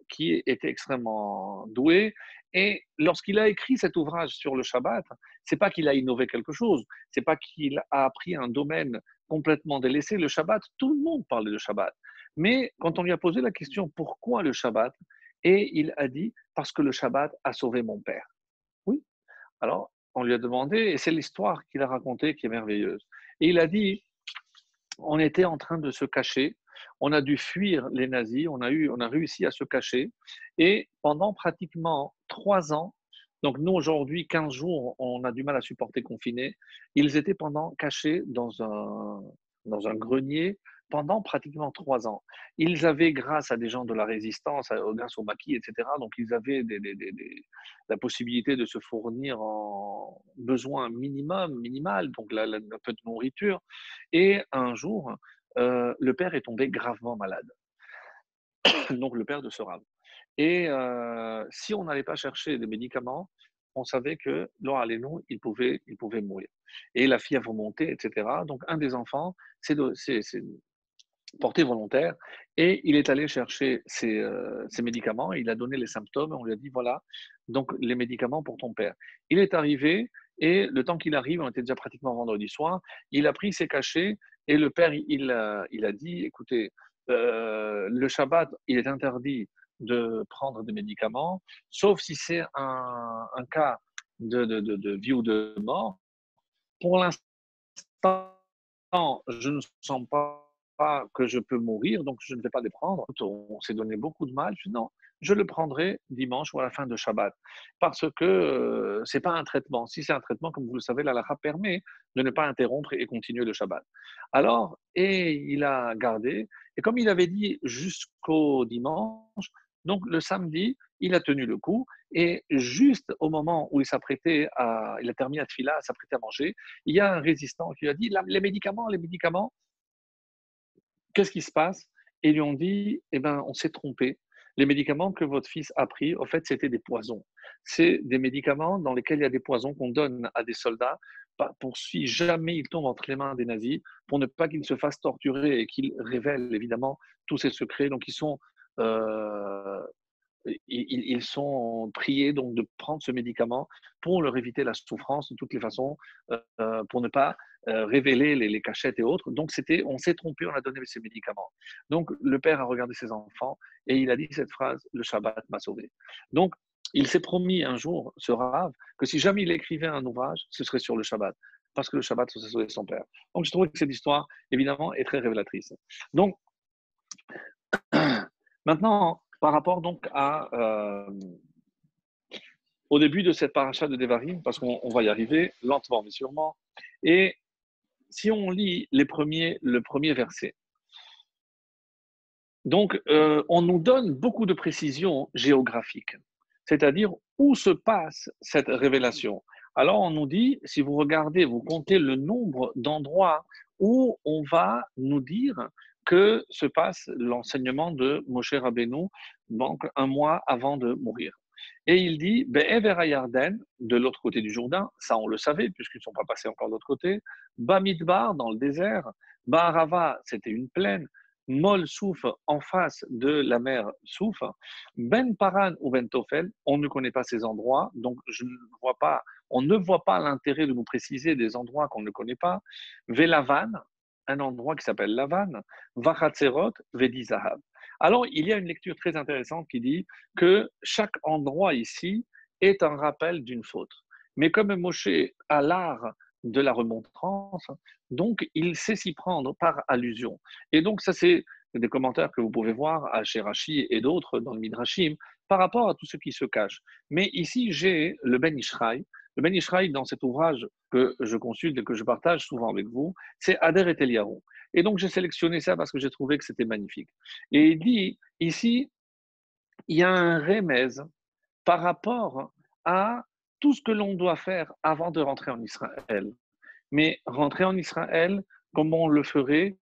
qui était extrêmement doué. Et lorsqu'il a écrit cet ouvrage sur le Shabbat, c'est pas qu'il a innové quelque chose, c'est pas qu'il a appris un domaine complètement délaissé. Le Shabbat, tout le monde parlait de Shabbat. Mais quand on lui a posé la question pourquoi le Shabbat, et il a dit parce que le Shabbat a sauvé mon père. Oui. Alors on lui a demandé, et c'est l'histoire qu'il a racontée qui est merveilleuse. Et il a dit on était en train de se cacher, on a dû fuir les nazis, on a réussi à se cacher, et pendant pratiquement 3 ans, donc nous aujourd'hui, 15 jours, on a du mal à supporter confinés, ils étaient cachés dans un grenier pendant pratiquement 3 ans. Ils avaient, grâce à des gens de la résistance, grâce au maquis, etc., donc ils avaient la possibilité de se fournir en besoin minimal, donc un peu de nourriture. Et un jour, le père est tombé gravement malade, donc le père de ce rave. Et si on n'allait pas chercher des médicaments, on savait que Laura Lénou, il pouvait mourir. Et la fille a remonté, etc. Donc un des enfants s'est porté volontaire et il est allé chercher ses médicaments. Il a donné les symptômes. On lui a dit voilà, donc les médicaments pour ton père. Il est arrivé et le temps qu'il arrive, on était déjà pratiquement vendredi soir. Il a pris ses cachets et le père, il a dit écoutez, le Shabbat, il est interdit de prendre des médicaments, sauf si c'est un cas de vie ou de mort. Pour l'instant, je ne sens pas que je peux mourir, donc je ne vais pas les prendre. On s'est donné beaucoup de mal. Je dis non, je le prendrai dimanche ou à la fin de Shabbat. Parce que ce n'est pas un traitement. Si c'est un traitement, comme vous le savez, la halakha permet de ne pas interrompre et continuer le Shabbat. Alors, et il a gardé. Et comme il avait dit jusqu'au dimanche, donc le samedi, il a tenu le coup. Et juste au moment où il a terminé la tefila, à s'apprêter à manger, il y a un résistant qui lui a dit les médicaments, qu'est-ce qui se passe? Et ils lui ont dit eh ben, on s'est trompé. Les médicaments que votre fils a pris, en fait, c'était des poisons. C'est des médicaments dans lesquels il y a des poisons qu'on donne à des soldats pour si jamais ils tombent entre les mains des nazis, pour ne pas qu'ils se fassent torturer et qu'ils révèlent évidemment tous ces secrets. Donc, euh, ils sont priés donc de prendre ce médicament pour leur éviter la souffrance de toutes les façons, pour ne pas révéler les cachettes et autres. Donc on s'est trompé, on a donné ces médicaments. Donc le père a regardé ses enfants et il a dit cette phrase, le Shabbat m'a sauvé. Donc il s'est promis un jour, ce Rav, que si jamais il écrivait un ouvrage, ce serait sur le Shabbat, parce que le Shabbat, c'est sauvé son père. Donc je trouve que cette histoire, évidemment, est très révélatrice. Donc maintenant, par rapport donc au début de cette paracha de Devarim, parce qu'on va y arriver lentement mais sûrement, et si on lit le premier verset, donc on nous donne beaucoup de précisions géographiques, c'est-à-dire où se passe cette révélation. Alors on nous dit, si vous regardez, vous comptez le nombre d'endroits où on va nous dire que se passe l'enseignement de Moshe Rabbeinu, donc un mois avant de mourir. Et il dit, Be'ever Yarden, de l'autre côté du Jourdain, ça on le savait, puisqu'ils ne sont pas passés encore de l'autre côté, Bamidbar, dans le désert, Ba'arava, c'était une plaine, Mol Souf, en face de la mer Souf, Ben Paran ou Ben Tofel, on ne connaît pas ces endroits, donc on ne voit pas l'intérêt de nous préciser des endroits qu'on ne connaît pas. Velavan, un endroit qui s'appelle Lavan, Vachatzerot, Vedi Zahav. Alors, il y a une lecture très intéressante qui dit que chaque endroit ici est un rappel d'une faute. Mais comme Moshe a l'art de la remontrance, donc il sait s'y prendre par allusion. Et donc, ça, c'est des commentaires que vous pouvez voir à Shirashi et d'autres dans le Midrashim par rapport à tout ce qui se cache. Mais ici, j'ai le Ben Ishraï. Le Ben Ishraï, dans cet ouvrage que je consulte et que je partage souvent avec vous, c'est Ader et Eliyahu. Et donc, j'ai sélectionné ça parce que j'ai trouvé que c'était magnifique. Et il dit, ici, il y a un remez par rapport à tout ce que l'on doit faire avant de rentrer en Israël. Mais rentrer en Israël, comment on le ferait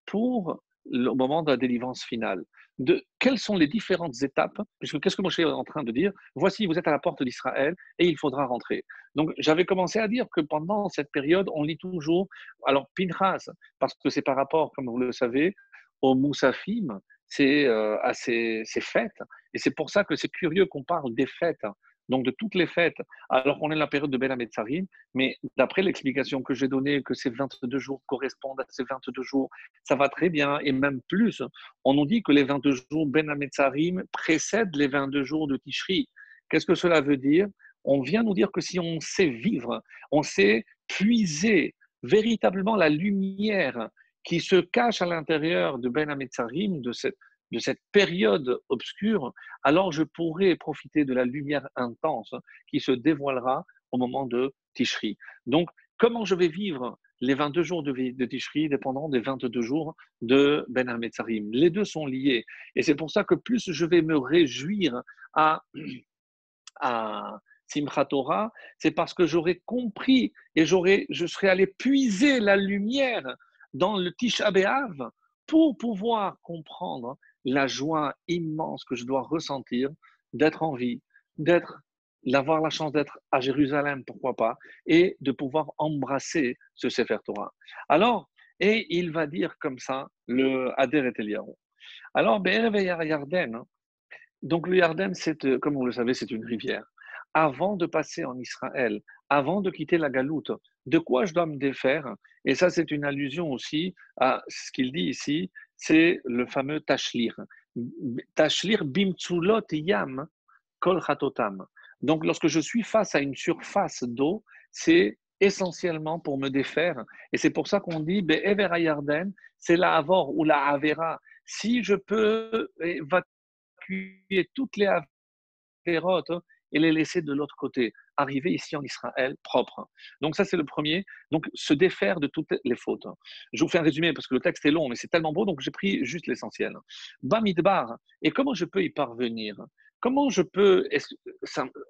pour le moment de la délivrance finale. De quelles sont les différentes étapes, puisque qu'est-ce que Moshe est en train de dire? Voici, vous êtes à la porte d'Israël et il faudra rentrer. Donc, j'avais commencé à dire que pendant cette période, on lit toujours, alors Pinchas, parce que c'est par rapport, comme vous le savez, au Moussafim, c'est à ces fêtes. Et c'est pour ça que c'est curieux qu'on parle des fêtes, donc de toutes les fêtes, alors qu'on est dans la période de Ben Hametzarim, mais d'après l'explication que j'ai donnée, que ces 22 jours correspondent à ces 22 jours, ça va très bien, et même plus. On nous dit que les 22 jours Ben Hametzarim précèdent les 22 jours de Tishri. Qu'est-ce que cela veut dire? On vient nous dire que si on sait vivre, on sait puiser véritablement la lumière qui se cache à l'intérieur de Ben Hametzarim, de cette période obscure, alors je pourrai profiter de la lumière intense qui se dévoilera au moment de Tishri. Donc, comment je vais vivre les 22 jours de Tishri dépendant des 22 jours de Ben Hametzarim. Les deux sont liés. Et c'est pour ça que plus je vais me réjouir à Simchat Torah, c'est parce que j'aurai compris et je serai allé puiser la lumière dans le Tisha B'Av pour pouvoir comprendre la joie immense que je dois ressentir d'être en vie, d'avoir la chance d'être à Jérusalem, pourquoi pas, et de pouvoir embrasser ce Sefer Torah. Alors, et il va dire comme ça, le Ader et Eliyahu. Alors, Be'erev Yarden, donc le Yarden, comme vous le savez, c'est une rivière. Avant de passer en Israël, avant de quitter la Galoute, de quoi je dois me défaire? Et ça, c'est une allusion aussi à ce qu'il dit ici, c'est le fameux Tashlir. Tashlir bimtsulot yam kol chatotam. Donc, lorsque je suis face à une surface d'eau, c'est essentiellement pour me défaire. Et c'est pour ça qu'on dit, Be'ever Yarden, c'est la Avor ou la Avera. Si je peux évacuer toutes les Avérotes et les laisser de l'autre côté, arriver ici en Israël propre. Donc ça, c'est le premier. Donc, se défaire de toutes les fautes. Je vous fais un résumé parce que le texte est long, mais c'est tellement beau, donc j'ai pris juste l'essentiel. Bamidbar, et comment je peux y parvenir? Comment je peux,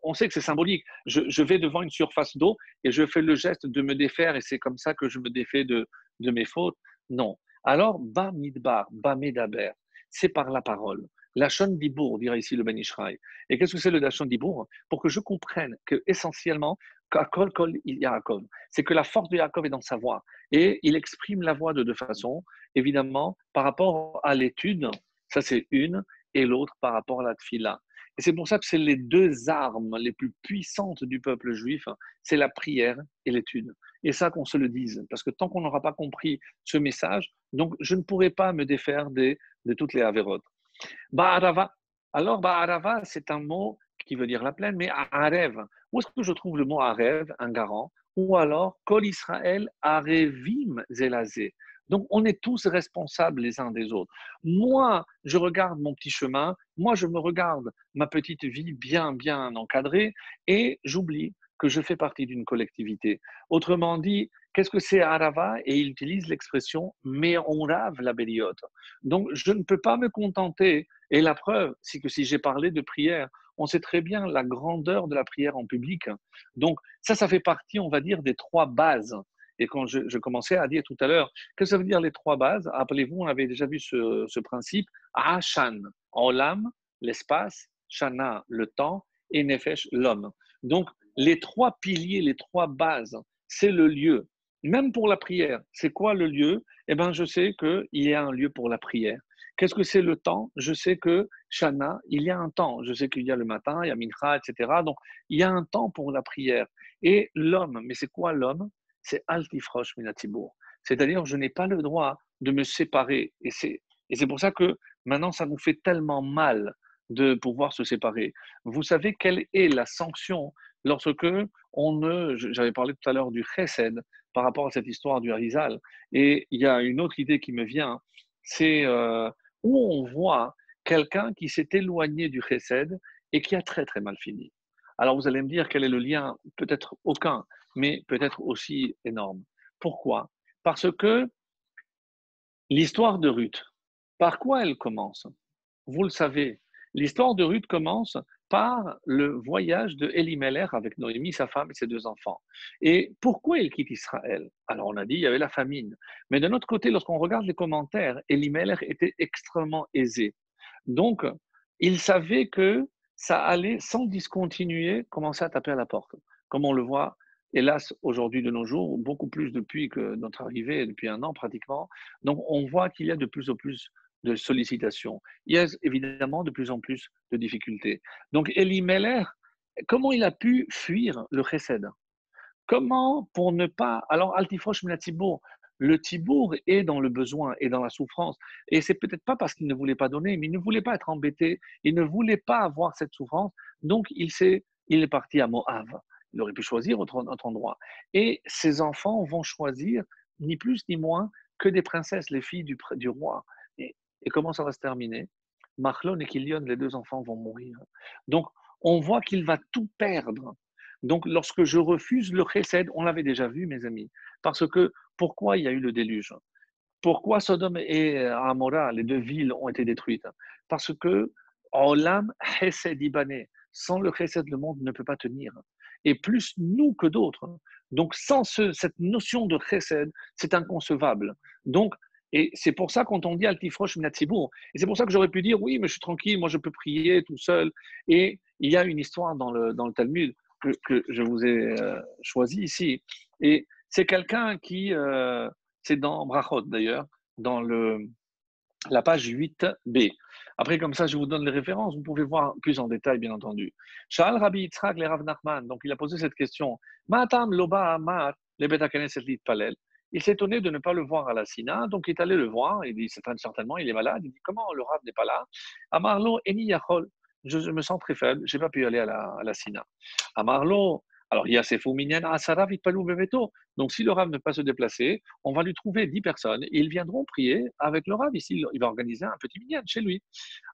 on sait que c'est symbolique, je vais devant une surface d'eau et je fais le geste de me défaire et c'est comme ça que je me défais de mes fautes. Non. Alors, Bamidbar, Bamedaber, c'est par la parole. Lachon Dibour, dira ici le Ben Ishraï. Et qu'est-ce que c'est le Lachon Dibour? Pour que je comprenne que essentiellement, Kol Kol Yaakov, c'est que la force de Yaakov est dans sa voix. Et il exprime la voix de deux façons. Évidemment, par rapport à l'étude, ça c'est une, et l'autre par rapport à la tfila. Et c'est pour ça que c'est les deux armes les plus puissantes du peuple juif, c'est la prière et l'étude. Et ça qu'on se le dise, parce que tant qu'on n'aura pas compris ce message, donc je ne pourrai pas me défaire de toutes les avérotes. Ba'arava. Alors, Ba'arava, c'est un mot qui veut dire la plaine, mais Arev. Où est-ce que je trouve le mot Arev, un garant? Ou alors, Kol Israël Arevim Zelazé. Donc, on est tous responsables les uns des autres. Moi, je regarde mon petit chemin, moi, je me regarde ma petite vie bien, bien encadrée, et j'oublie que je fais partie d'une collectivité. Autrement dit, qu'est-ce que c'est Arava? Et il utilise l'expression Me'onrav la béliote. Donc, je ne peux pas me contenter. Et la preuve, c'est que si j'ai parlé de prière, on sait très bien la grandeur de la prière en public. Donc, ça fait partie, on va dire, des trois bases. Et quand je commençais à dire tout à l'heure, que ça veut dire les trois bases? Rappelez-vous, on avait déjà vu ce principe. Ashan, Olam, l'espace, Shana, le temps, et Nefesh, l'homme. Donc, les trois piliers, les trois bases, c'est le lieu. Même pour la prière, c'est quoi le lieu? Eh bien, je sais qu'il y a un lieu pour la prière. Qu'est-ce que c'est le temps? Je sais que Shana, il y a un temps. Je sais qu'il y a le matin, il y a Mincha, etc. Donc, il y a un temps pour la prière. Et l'homme, mais c'est quoi l'homme? C'est Altifrosh Minatibour. C'est-à-dire, je n'ai pas le droit de me séparer. Et c'est pour ça que maintenant, ça nous fait tellement mal de pouvoir se séparer. Vous savez quelle est la sanction lorsque on ne. J'avais parlé tout à l'heure du chesed par rapport à cette histoire du Harizal. Et il y a une autre idée qui me vient, c'est où on voit quelqu'un qui s'est éloigné du chesed et qui a très très mal fini. Alors vous allez me dire quel est le lien? Peut-être aucun, mais peut-être aussi énorme. Pourquoi? Parce que l'histoire de Ruth, par quoi elle commence? Vous le savez, l'histoire de Ruth commence par le voyage de Elimelech avec Noémie, sa femme et ses deux enfants. Et pourquoi il quitte Israël? Alors on a dit il y avait la famine. Mais de notre côté, lorsqu'on regarde les commentaires, Elimelech était extrêmement aisé. Donc, il savait que ça allait, sans discontinuer, commencer à taper à la porte. Comme on le voit, hélas, aujourd'hui de nos jours, beaucoup plus depuis que notre arrivée, depuis un an pratiquement. Donc, on voit qu'il y a de plus en plus de sollicitations. Il y a évidemment de plus en plus de difficultés. Donc, Elimelech, comment il a pu fuir le chesed? Comment pour ne pas. Alors, Altifrosh Minatsibour, le Tibour est dans le besoin et dans la souffrance. Et c'est peut-être pas parce qu'il ne voulait pas donner, mais il ne voulait pas être embêté, il ne voulait pas avoir cette souffrance. Donc, il est parti à Moab. Il aurait pu choisir autre endroit. Et ses enfants vont choisir ni plus ni moins que des princesses, les filles du roi. Et comment ça va se terminer? Machlon et Kilion, les deux enfants vont mourir. Donc, on voit qu'il va tout perdre. Donc, lorsque je refuse le chesed, on l'avait déjà vu, mes amis. Parce que, pourquoi il y a eu le déluge? Pourquoi Sodome et Amora, les deux villes, ont été détruites? Parce que, Olam chesed ibané, sans le chesed, le monde ne peut pas tenir. Et plus nous que d'autres. Donc, sans cette notion de chesed, c'est inconcevable. Donc, et c'est pour ça, quand on dit Altifrosh Minatsibour, et c'est pour ça que j'aurais pu dire, oui, mais je suis tranquille, moi je peux prier tout seul. Et il y a une histoire dans le Talmud que je vous ai choisi ici. Et c'est quelqu'un qui, c'est dans Brachot d'ailleurs, dans la page 8b. Après, comme ça, je vous donne les références, vous pouvez voir plus en détail, bien entendu. Sha'al Rabbi Yitzhak le Rav Nachman, donc il a posé cette question. Ma'atam loba amar le Bet HaKnesset litpalel. Il s'est étonné de ne pas le voir à la Sina, donc il est allé le voir, il dit certainement il est malade, il dit comment le Rav n'est pas là? Amarlo eni yachol, je me sens très faible, je n'ai pas pu aller à la Sina. Amarlo, alors il y a ces minyan asara vitpalu beveto, donc si le Rav ne peut pas se déplacer, on va lui trouver 10 personnes et ils viendront prier avec le Rav ici. Il va organiser un petit minyan chez lui.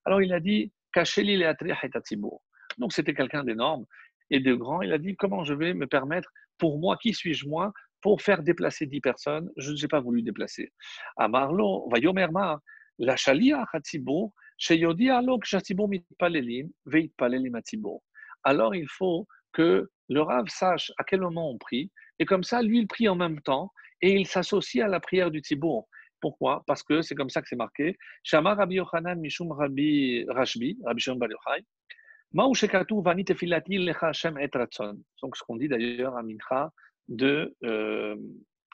Alors il a dit, Kacheli leatriach et tatsibour. Donc c'était quelqu'un d'énorme et de grand. Il a dit, comment je vais me permettre, pour moi, qui suis-je moi, pour faire déplacer 10 personnes? Je ne sais pas voulu déplacer. Amarlo, vayomerma, la shalia hatsibour, sheyodi alok shatsibour mitpalelim, veitpalelim atsibour. Alors il faut que le Rav sache à quel moment on prie, et comme ça, lui, il prie en même temps, et il s'associe à la prière du Tzibour. Pourquoi? Parce que c'est comme ça que c'est marqué. Shama Rabbi Yochanan Mishum Rabbi Rashbi, Rabbi Shimon Bar Yochai, Ma'u shekatu vani tefilati lecha Hashem et ratzon. Donc, ce qu'on dit d'ailleurs à Mincha de, euh,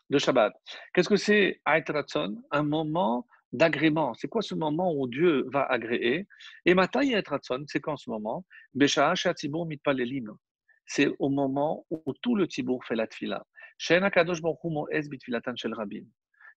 de Shabbat. Qu'est-ce que c'est et ratzon? Un moment d'agrément. C'est quoi ce moment où Dieu va agréer? Et matai et ratzon, c'est quand ce moment? Besha'a she'atzibur mitpalelim. C'est au moment où tout le Tzibour fait la tfila. She'en HaKadosh Baruch Hu mo'ez bitfilatan shel rabim.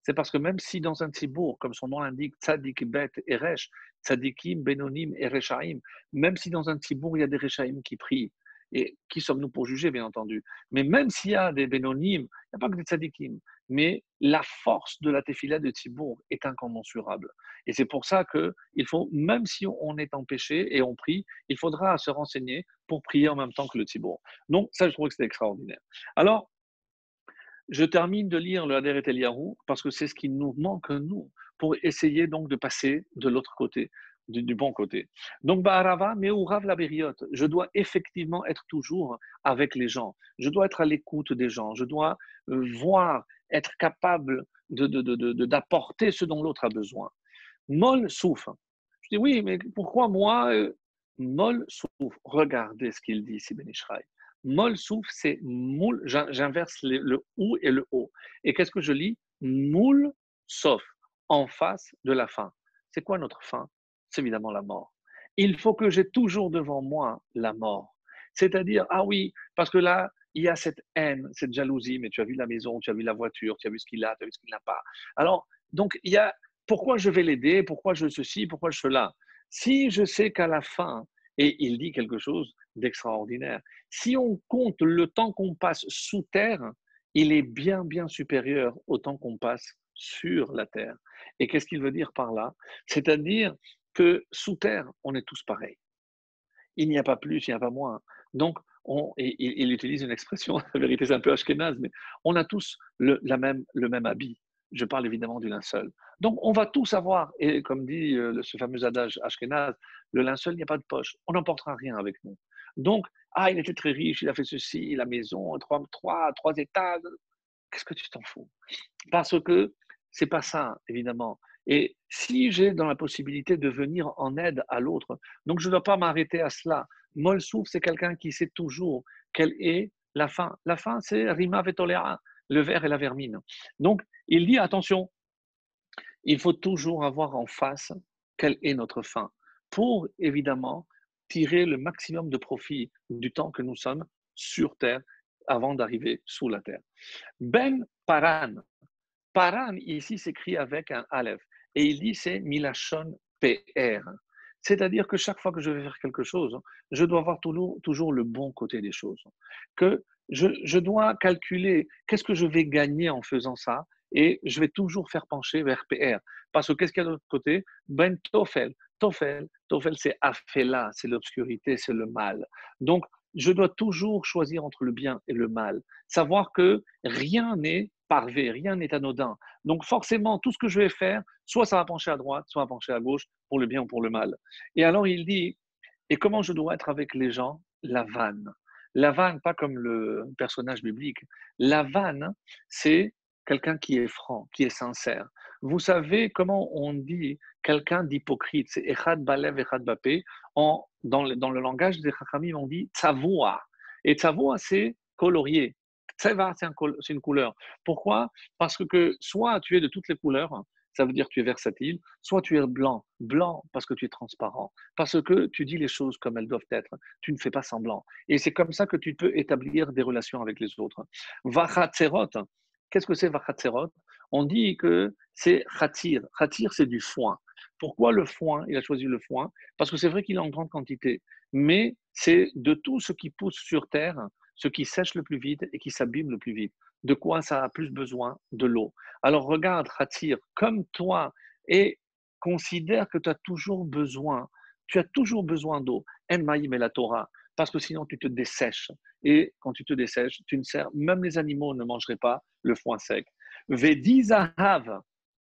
C'est parce que même si dans un Tzibour, comme son nom l'indique, Tzadik, Bet et Resh, Tzadikim, Benonim et Rechaim, même si dans un Tzibour, il y a des Rechaim qui prient, et qui sommes-nous pour juger, bien entendu, mais même s'il y a des Benonim, il n'y a pas que des Tzadikim, mais la force de la Tefila de Tzibour est incommensurable. Et c'est pour ça qu'il faut, même si on est empêché et on prie, il faudra se renseigner pour prier en même temps que le Tzibour. Donc, ça, je trouve que c'est extraordinaire. Alors, je termine de lire le Hader et Eliyahu parce que c'est ce qui nous manque, nous, pour essayer donc de passer de l'autre côté. du bon côté. Donc, Ba'arava, Me'urav la Bériote. Je dois effectivement être toujours avec les gens. Je dois être à l'écoute des gens. Je dois voir, être capable d'apporter ce dont l'autre a besoin. Mol souffre. Je dis oui, mais pourquoi moi Mol souffre. Regardez ce qu'il dit ici, Ben Ishraï. Mol souffre, c'est moule. J'inverse le ou et le o. Et qu'est-ce que je lis? Moule sauf, en face de la fin. C'est quoi notre fin? C'est évidemment la mort. Il faut que j'ai toujours devant moi la mort. C'est-à-dire, ah oui, parce que là, il y a cette haine, cette jalousie, mais tu as vu la maison, tu as vu la voiture, tu as vu ce qu'il a, tu as vu ce qu'il n'a pas. Alors, donc, il y a pourquoi je vais l'aider, pourquoi je ceci, pourquoi je cela. Si je sais qu'à la fin, et il dit quelque chose d'extraordinaire, si on compte le temps qu'on passe sous terre, il est bien, bien supérieur au temps qu'on passe sur la terre. Et qu'est-ce qu'il veut dire par là? C'est-à-dire que sous terre, on est tous pareils. Il n'y a pas plus, il n'y a pas moins. Donc, il utilise une expression, la vérité c'est un peu ashkénaze, mais on a tous le même habit. Je parle évidemment du linceul. Donc, on va tous avoir, et comme dit ce fameux adage ashkénaze, le linceul, il n'y a pas de poche. On n'emportera rien avec nous. Donc, ah, il était très riche, il a fait ceci, la maison, trois étages. Qu'est-ce que tu t'en fous? Parce que c'est pas ça, évidemment. Et si j'ai dans la possibilité de venir en aide à l'autre, donc je ne dois pas m'arrêter à cela. Molsouf, c'est quelqu'un qui sait toujours quelle est la fin. La fin, c'est Rima Vetolera, le ver et la vermine. Donc, il dit attention, il faut toujours avoir en face quelle est notre fin pour évidemment tirer le maximum de profit du temps que nous sommes sur Terre avant d'arriver sous la Terre. Ben Paran, Paran, ici, s'écrit avec un Aleph. Et il dit c'est Milachon PR. C'est-à-dire que chaque fois que je vais faire quelque chose, je dois voir toujours le bon côté des choses. Que je dois calculer qu'est-ce que je vais gagner en faisant ça et je vais toujours faire pencher vers PR. Parce que qu'est-ce qu'il y a de l'autre côté? Ben Tofel. Tofel, c'est Afela, c'est l'obscurité, c'est le mal. Donc, je dois toujours choisir entre le bien et le mal. Savoir que rien n'est parvé, rien n'est anodin. Donc forcément, tout ce que je vais faire, soit ça va pencher à droite, soit ça va pencher à gauche, pour le bien ou pour le mal. Et alors il dit, et comment je dois être avec les gens? La vanne. La vanne, pas comme le personnage biblique. La vanne, c'est quelqu'un qui est franc, qui est sincère. Vous savez comment on dit quelqu'un d'hypocrite? C'est Echad Balev, Echad Bapé. Dans le langage des Chachamim, on dit Tzavoa. Et Tzavoa, c'est colorier. Tseva, c'est une couleur. Pourquoi? Parce que soit tu es de toutes les couleurs, ça veut dire que tu es versatile, soit tu es blanc. Blanc parce que tu es transparent, parce que tu dis les choses comme elles doivent être, tu ne fais pas semblant. Et c'est comme ça que tu peux établir des relations avec les autres. Vachatzerot, qu'est-ce que c'est Vachatzerot? On dit que c'est Khatir. Khatir, c'est du foin. Pourquoi le foin? Il a choisi le foin parce que c'est vrai qu'il est en grande quantité, mais c'est de tout ce qui pousse sur terre, ce qui sèche le plus vite et qui s'abîme le plus vite. De quoi ça a plus besoin? De l'eau. Alors regarde, Khatir, comme toi, et considère que tu as toujours besoin, d'eau. En maïm et la Torah, parce que sinon tu te dessèches. Et quand tu te dessèches, tu ne sers, même les animaux ne mangeraient pas le foin sec. Vedi zahav,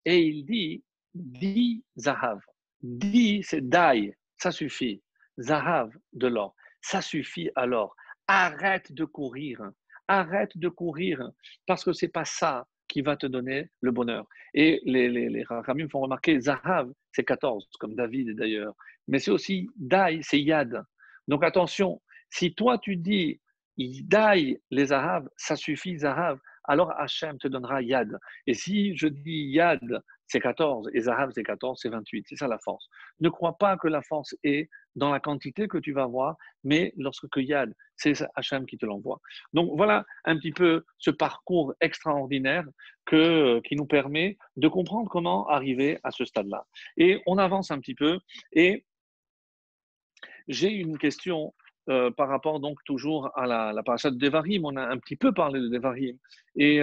et il dit, di zahav. Di, c'est dai, ça suffit. Zahav, de l'or. Ça suffit alors. Arrête de courir. Arrête de courir parce que c'est pas ça qui va te donner le bonheur. Et les Rachamim font remarquer, Zahav, c'est 14, comme David d'ailleurs. Mais c'est aussi Dai, c'est Yad. Donc attention, si toi tu dis Dai, les Zahav, ça suffit Zahav, alors Hachem te donnera Yad. Et si je dis Yad, c'est 14, et Zahav, c'est 14, c'est 28. C'est ça la force. Ne crois pas que la force est dans la quantité que tu vas avoir, mais lorsque Yad, c'est Hachem qui te l'envoie. Donc voilà un petit peu ce parcours extraordinaire qui nous permet de comprendre comment arriver à ce stade-là. Et on avance un petit peu, et j'ai une question par rapport donc toujours à la paracha de Devarim. On a un petit peu parlé de Devarim et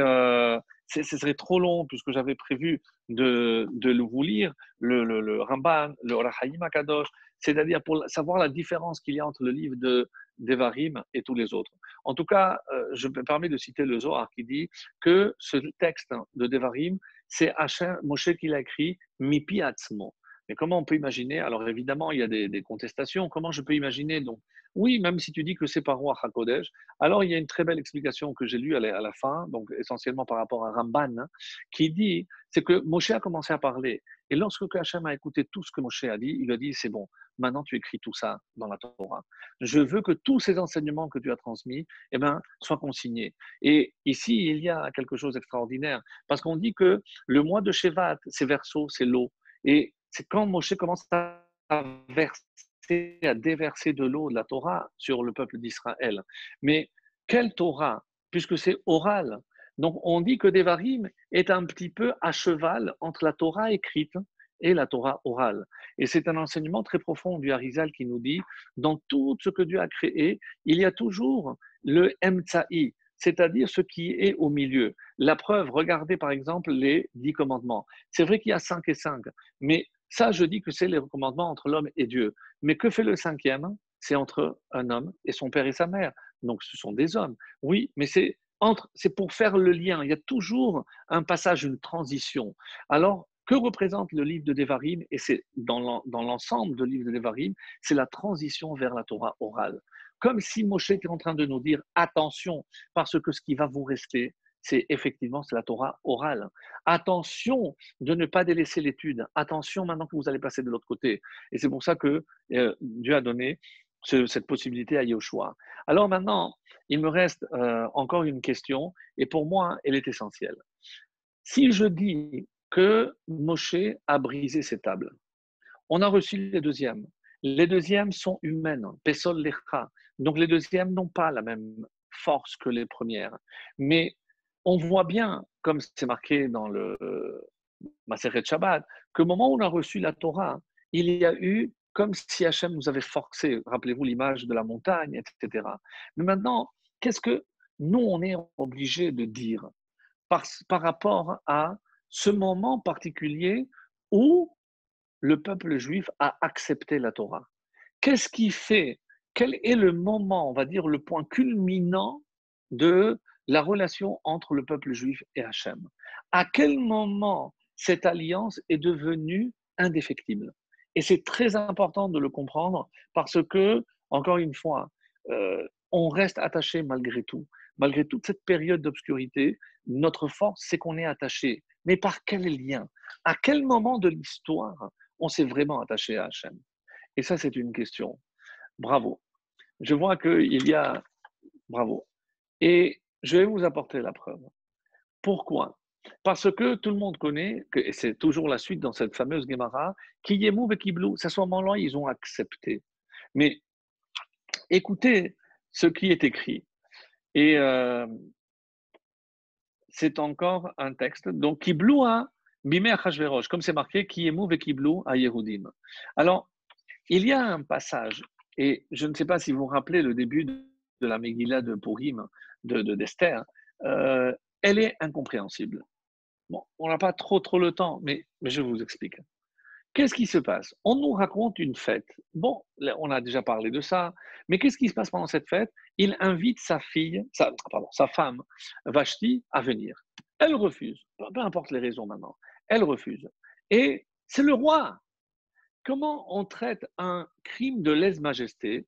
ce serait trop long puisque j'avais prévu de vous lire le Ramban, le Orachaim Akadosh, c'est-à-dire pour savoir la différence qu'il y a entre le livre de Devarim et tous les autres. En tout cas, je me permets de citer le Zohar qui dit que ce texte de Devarim, c'est Hachem, Moshe qui l'a écrit, Mipi Atzmo. Mais comment on peut imaginer? Alors évidemment, il y a des contestations. Comment je peux imaginer? Donc, oui, même si tu dis que c'est par roi HaKodesh, alors il y a une très belle explication que j'ai lue à la fin, donc essentiellement par rapport à Ramban, hein, qui dit, c'est que Moshe a commencé à parler. Et lorsque Hachem a écouté tout ce que Moshe a dit, il lui a dit, c'est bon, maintenant tu écris tout ça dans la Torah. Je veux que tous ces enseignements que tu as transmis, eh ben, soient consignés. Et ici, il y a quelque chose d'extraordinaire, parce qu'on dit que le mois de Shevat, c'est Verseau, c'est l'eau. Et c'est quand Moshe commence à verser, à déverser de l'eau de la Torah sur le peuple d'Israël. Mais quelle Torah? Puisque c'est oral. Donc on dit que Devarim est un petit peu à cheval entre la Torah écrite et la Torah orale. Et c'est un enseignement très profond du Harizal qui nous dit, dans tout ce que Dieu a créé, il y a toujours le Emtsa'i, c'est-à-dire ce qui est au milieu. La preuve, regardez par exemple les 10 commandements. C'est vrai qu'il y a 5 et 5, mais ça, je dis que c'est les recommandements entre l'homme et Dieu. Mais que fait le cinquième? C'est entre un homme et son père et sa mère. Donc ce sont des hommes. Oui, mais c'est pour faire le lien. Il y a toujours un passage, une transition. Alors, que représente le livre de Devarim? Et c'est dans l'ensemble du livre de Devarim, c'est la transition vers la Torah orale. Comme si Moshe était en train de nous dire attention, parce que ce qui va vous rester, c'est effectivement c'est la Torah orale. Attention de ne pas délaisser l'étude. Attention maintenant que vous allez passer de l'autre côté. Et c'est pour ça que Dieu a donné cette possibilité à Yoshua. Alors maintenant, il me reste encore une question, et pour moi, elle est essentielle. Si je dis que Moshe a brisé ses tables, on a reçu les deuxièmes. Les deuxièmes sont humaines, Pesol Lecha. Donc les deuxièmes n'ont pas la même force que les premières. Mais on voit bien, comme c'est marqué dans le Maseret Shabbat, qu'au moment où on a reçu la Torah, il y a eu comme si Hachem nous avait forcé. Rappelez-vous l'image de la montagne, etc. Mais maintenant, qu'est-ce que nous, on est obligé de dire par rapport à ce moment particulier où le peuple juif a accepté la Torah? Qu'est-ce qui fait, quel est le moment, on va dire, le point culminant de la relation entre le peuple juif et Hachem? À quel moment cette alliance est devenue indéfectible? Et c'est très important de le comprendre parce que, encore une fois, on reste attaché malgré tout. Malgré toute cette période d'obscurité, notre force, c'est qu'on est attaché. Mais par quel lien? À quel moment de l'histoire on s'est vraiment attaché à Hachem? Et ça, c'est une question. Bravo. Je vois qu'il y a... Bravo. Et je vais vous apporter la preuve. Pourquoi? Parce que tout le monde connaît, et c'est toujours la suite dans cette fameuse Gemara, qui Yemou et Kiblou, à ce moment-là, ils ont accepté. Mais écoutez ce qui est écrit. Et c'est encore un texte. Donc, Kiblou a Bimé Achashverosh, comme c'est marqué, qui Yemou et Kiblou à Yehudim. Alors, il y a un passage, et je ne sais pas si vous vous rappelez le début de la Megillah de Purim, d'Esther, elle est incompréhensible. Bon, on n'a pas trop le temps, mais je vous explique. Qu'est-ce qui se passe? On nous raconte une fête. Bon, on a déjà parlé de ça, mais qu'est-ce qui se passe pendant cette fête? Il invite sa femme, Vashti, à venir. Elle refuse, peu importe les raisons maintenant. Elle refuse. Et c'est le roi. Comment on traite un crime de lèse-majesté?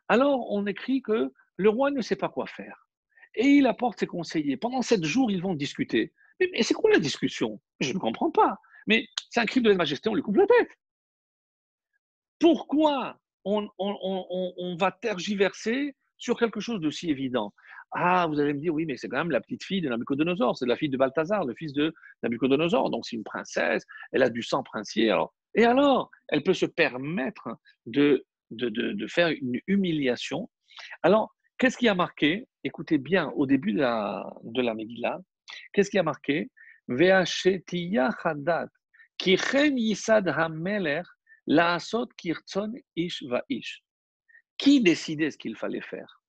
Alors on écrit que le roi ne sait pas quoi faire. Et il apporte ses conseillers. Pendant 7 jours, ils vont discuter. Mais c'est quoi la discussion? Je ne comprends pas. Mais c'est un crime de lèse-majesté, on lui coupe la tête. Pourquoi on va tergiverser sur quelque chose de si évident? Ah, vous allez me dire, oui, mais c'est quand même la petite fille de Nabucodonosor, c'est la fille de Balthazar, le fils de Nabucodonosor, donc c'est une princesse, elle a du sang princier. Et alors, elle peut se permettre de faire une humiliation. Alors, qu'est-ce qui a marqué? Écoutez bien, au début de la Megillah, qu'est-ce qui a marqué? Ve'ashetiya chadat, ki chen yisad hamelech Laasot kirtzon ish va ish. Qui décidait ce qu'il fallait faire?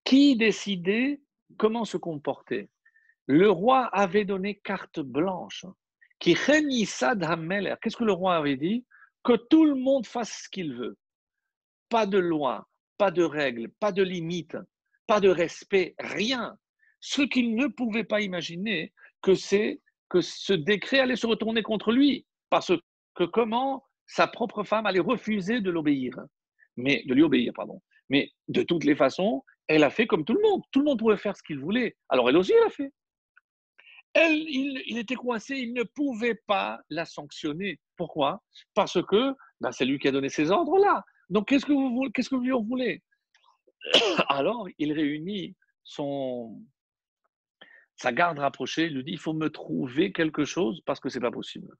Qui décidait comment se comporter? Le roi avait donné carte blanche. Qu'est-ce que le roi avait dit? Que tout le monde fasse ce qu'il veut. Pas de loi, pas de règles, pas de limites, pas de respect, rien. Ce qu'il ne pouvait pas imaginer, c'est que ce décret allait se retourner contre lui. Parce que comment sa propre femme allait refuser de l'obéir, de lui obéir, pardon. Mais de toutes les façons, elle a fait comme tout le monde. Tout le monde pouvait faire ce qu'il voulait. Alors elle aussi, elle a fait. Il était coincé, il ne pouvait pas la sanctionner. Pourquoi? Parce que c'est lui qui a donné ces ordres-là. Donc qu'est-ce que vous lui en voulez? Alors il réunit sa garde rapprochée, il lui dit, il faut me trouver quelque chose parce que c'est pas possible.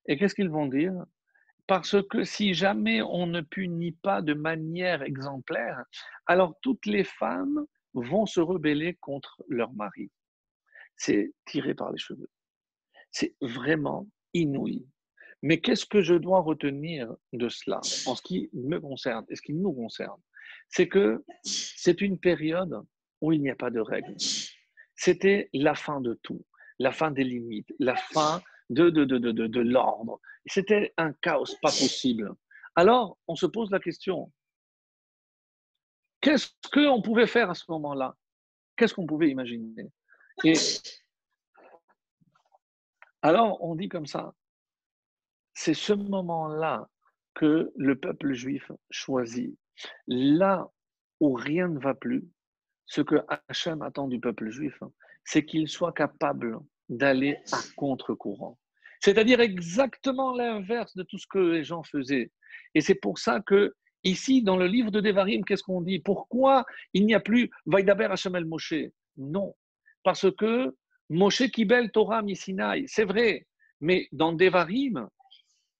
Et qu'est-ce qu'ils vont dire? Parce que si jamais on ne punit pas de manière exemplaire, alors toutes les femmes vont se rebeller contre leur mari. C'est tiré par les cheveux. C'est vraiment inouï. Mais qu'est-ce que je dois retenir de cela en ce qui me concerne et ce qui nous concerne? C'est que c'est une période où il n'y a pas de règles. C'était la fin de tout, la fin des limites, la fin de l'ordre. C'était un chaos pas possible. Alors, on se pose la question, qu'est-ce qu'on pouvait faire à ce moment-là? Qu'est-ce qu'on pouvait imaginer? Et alors, on dit comme ça, c'est ce moment-là que le peuple juif choisit. Là où rien ne va plus, ce que Hachem attend du peuple juif, c'est qu'il soit capable d'aller à contre-courant. C'est-à-dire exactement l'inverse de tout ce que les gens faisaient. Et c'est pour ça que, ici, dans le livre de Devarim, qu'est-ce qu'on dit? Pourquoi il n'y a plus Vaïdaber Hachem el Moshe? Non. Parce que Moshe Kibel Torah Misinaï, c'est vrai. Mais dans Devarim,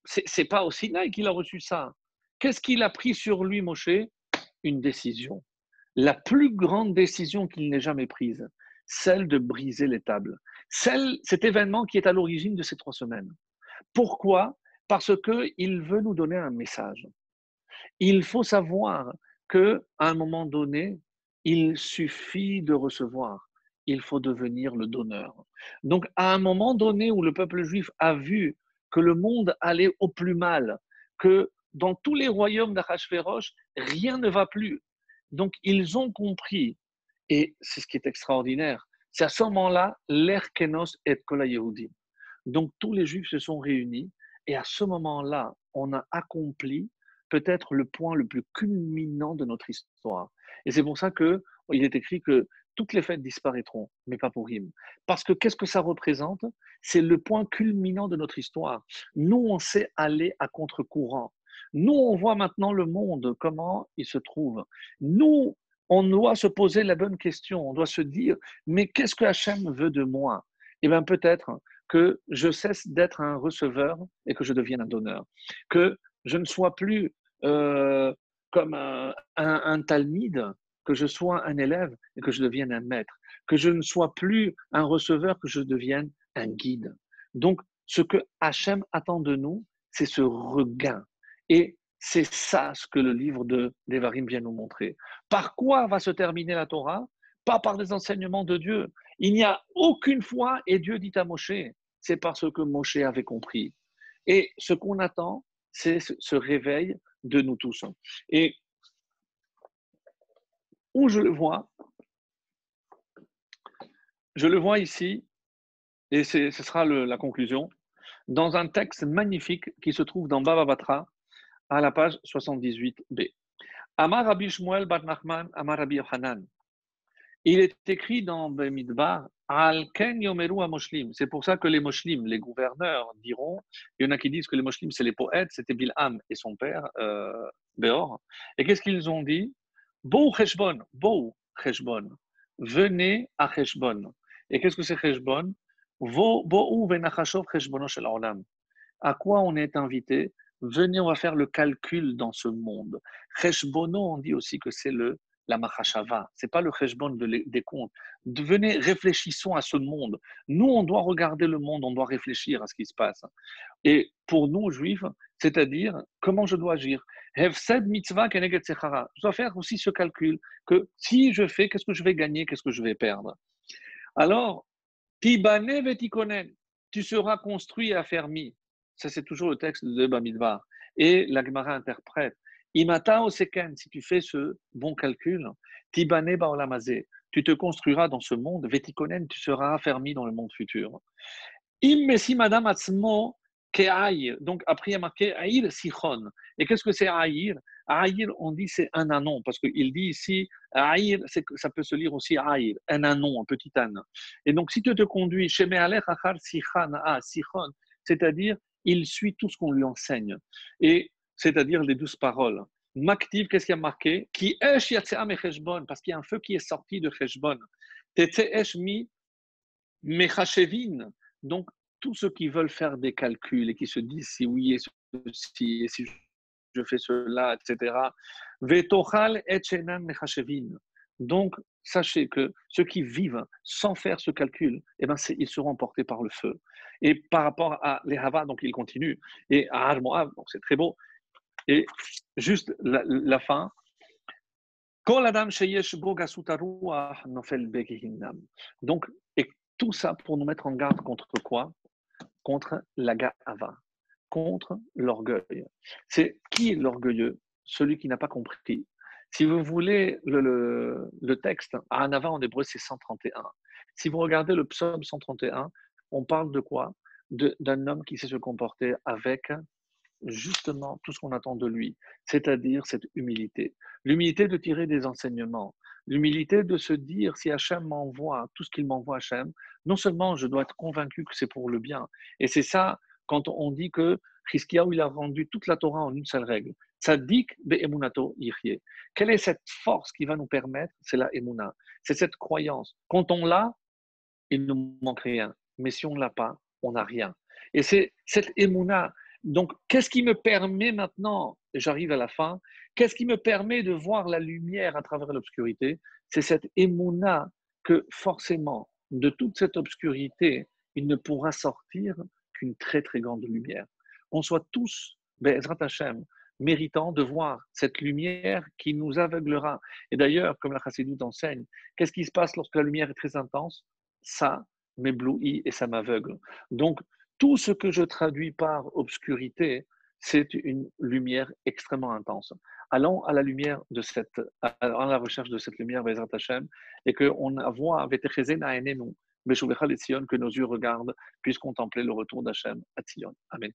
c'est pas au Sinaï qu'il a reçu ça. Qu'est-ce qu'il a pris sur lui, Moshe? Une décision. La plus grande décision qu'il n'ait jamais prise, celle de briser les tables. Cet événement qui est à l'origine de ces 3 semaines. Pourquoi? Parce qu'il veut nous donner un message. Il faut savoir qu'à un moment donné, il suffit de recevoir. Il faut devenir le donneur. Donc, à un moment donné où le peuple juif a vu que le monde allait au plus mal, que dans tous les royaumes d'Achashverosh, rien ne va plus. Donc, ils ont compris, et c'est ce qui est extraordinaire, c'est à ce moment-là, l'Erkenos et Kola Yehudim. Donc, tous les juifs se sont réunis, et à ce moment-là, on a accompli peut-être le point le plus culminant de notre histoire. Et c'est pour ça qu'il est écrit que toutes les fêtes disparaîtront, mais pas pour Purim. Parce que qu'est-ce que ça représente? C'est le point culminant de notre histoire. Nous, on sait aller à contre-courant. Nous, on voit maintenant le monde, comment il se trouve. Nous, on doit se poser la bonne question. On doit se dire, mais qu'est-ce que Hachem veut de moi? Eh bien, peut-être que je cesse d'être un receveur et que je devienne un donneur. Que je ne sois plus comme un talmide, que je sois un élève et que je devienne un maître. Que je ne sois plus un receveur, que je devienne un guide. Donc, ce que Hachem attend de nous, c'est ce regain. Et c'est ça ce que le livre de Devarim vient nous montrer. Par quoi va se terminer la Torah? Pas par les enseignements de Dieu. Il n'y a aucune foi, et Dieu dit à Moshe, c'est parce que Moshe avait compris. Et ce qu'on attend, c'est ce réveil de nous tous. Et où je le vois ici, et ce sera la conclusion, dans un texte magnifique qui se trouve dans Bava Batra, à la page 78b. Amar Rabbi Shmuel Bat Nachman, Amar Rabbi Yochanan. Il est écrit dans Bemidbar, Al Ken Yomeru Amoshlim. C'est pour ça que les Moshlim, les gouverneurs, diront, il y en a qui disent que les Moshlim, c'est les poètes, c'était Bilham et son père, Béor. Et qu'est-ce qu'ils ont dit? Bou Cheshbon, venez à Cheshbon. Et qu'est-ce que c'est Cheshbon? Bou venachashov Cheshbono shel Olam. À quoi on est invité? Venez, on va faire le calcul dans ce monde. Cheshbono, on dit aussi que c'est la Mahashava. Ce n'est pas le Cheshbon des comptes. Venez, réfléchissons à ce monde. Nous, on doit regarder le monde, on doit réfléchir à ce qui se passe. Et pour nous, juifs, c'est-à-dire, comment je dois agir? Hefsed mitzvah keneged sechara. Je dois faire aussi ce calcul que si je fais, qu'est-ce que je vais gagner, qu'est-ce que je vais perdre? Alors, Tibane vetikonen, tu seras construit et affermi. Ça, c'est toujours le texte de Bamidbar. Et la Gemara interprète, Imata oseken, si tu fais ce bon calcul, Tibane baolamazé, tu te construiras dans ce monde, vetikonen, tu seras affermi dans le monde futur. Im mesi madame atzmo Ke'aïr. Donc, après, il y a marqué Aïr Sichon. Et qu'est-ce que c'est Aïr? Aïr, on dit c'est un anon, parce qu'il dit ici, Aïr, ça peut se lire aussi Aïr, un anon, un petit âne. Et donc, si tu te conduis chez Me'alech Achar Sichan, Sichon, c'est-à-dire, il suit tout ce qu'on lui enseigne. Et c'est-à-dire les 12 paroles. Maktiv, qu'est-ce qu'il y a marqué? Ki esh yatzea mecheshbon, parce qu'il y a un feu qui est sorti de Cheshbon. Tetzeesh mi mechashevin. Donc, tous ceux qui veulent faire des calculs et qui se disent si oui et ceci, et si je fais cela, etc. Vetochal et shenan mechashevin. Donc, sachez que ceux qui vivent sans faire ce calcul, eh ben, ils seront emportés par le feu. Et par rapport à l'Ehava, donc il continue, et à Ar-Moav, donc c'est très beau. Et juste la fin. Donc, et tout ça pour nous mettre en garde contre quoi? Contre la ga'ava, contre l'orgueil. C'est qui est l'orgueilleux? Celui qui n'a pas compris. Si vous voulez le texte, à Anava en hébreu, c'est 131. Si vous regardez le psaume 131, on parle de quoi? D'un homme qui sait se comporter avec justement tout ce qu'on attend de lui, c'est-à-dire cette humilité. L'humilité de tirer des enseignements, l'humilité de se dire si Hachem m'envoie tout ce qu'il m'envoie Hachem, non seulement je dois être convaincu que c'est pour le bien, et c'est ça quand on dit que Chizkiyahu il a rendu toute la Torah en une seule règle. Tzadik be'emunato yichye. Quelle est cette force qui va nous permettre? C'est la emuna, c'est cette croyance. Quand on l'a, il ne nous manque rien. Mais si on ne l'a pas, on n'a rien. Et c'est cette émouna. Donc, qu'est-ce qui me permet maintenant, et j'arrive à la fin, qu'est-ce qui me permet de voir la lumière à travers l'obscurité? C'est cette émouna que forcément, de toute cette obscurité, il ne pourra sortir qu'une très très grande lumière. On soit tous, Be'ezrat Hashem, méritants de voir cette lumière qui nous aveuglera. Et d'ailleurs, comme la Chassidoute enseigne, qu'est-ce qui se passe lorsque la lumière est très intense? Ça m'éblouit et ça m'aveugle. Donc, tout ce que je traduis par obscurité, c'est une lumière extrêmement intense. Allons à la lumière de à la recherche de cette lumière, Bezrat Hashem, et qu'on voit, que nos yeux regardent, puissent contempler le retour d'Hachem à Tzion. Amen.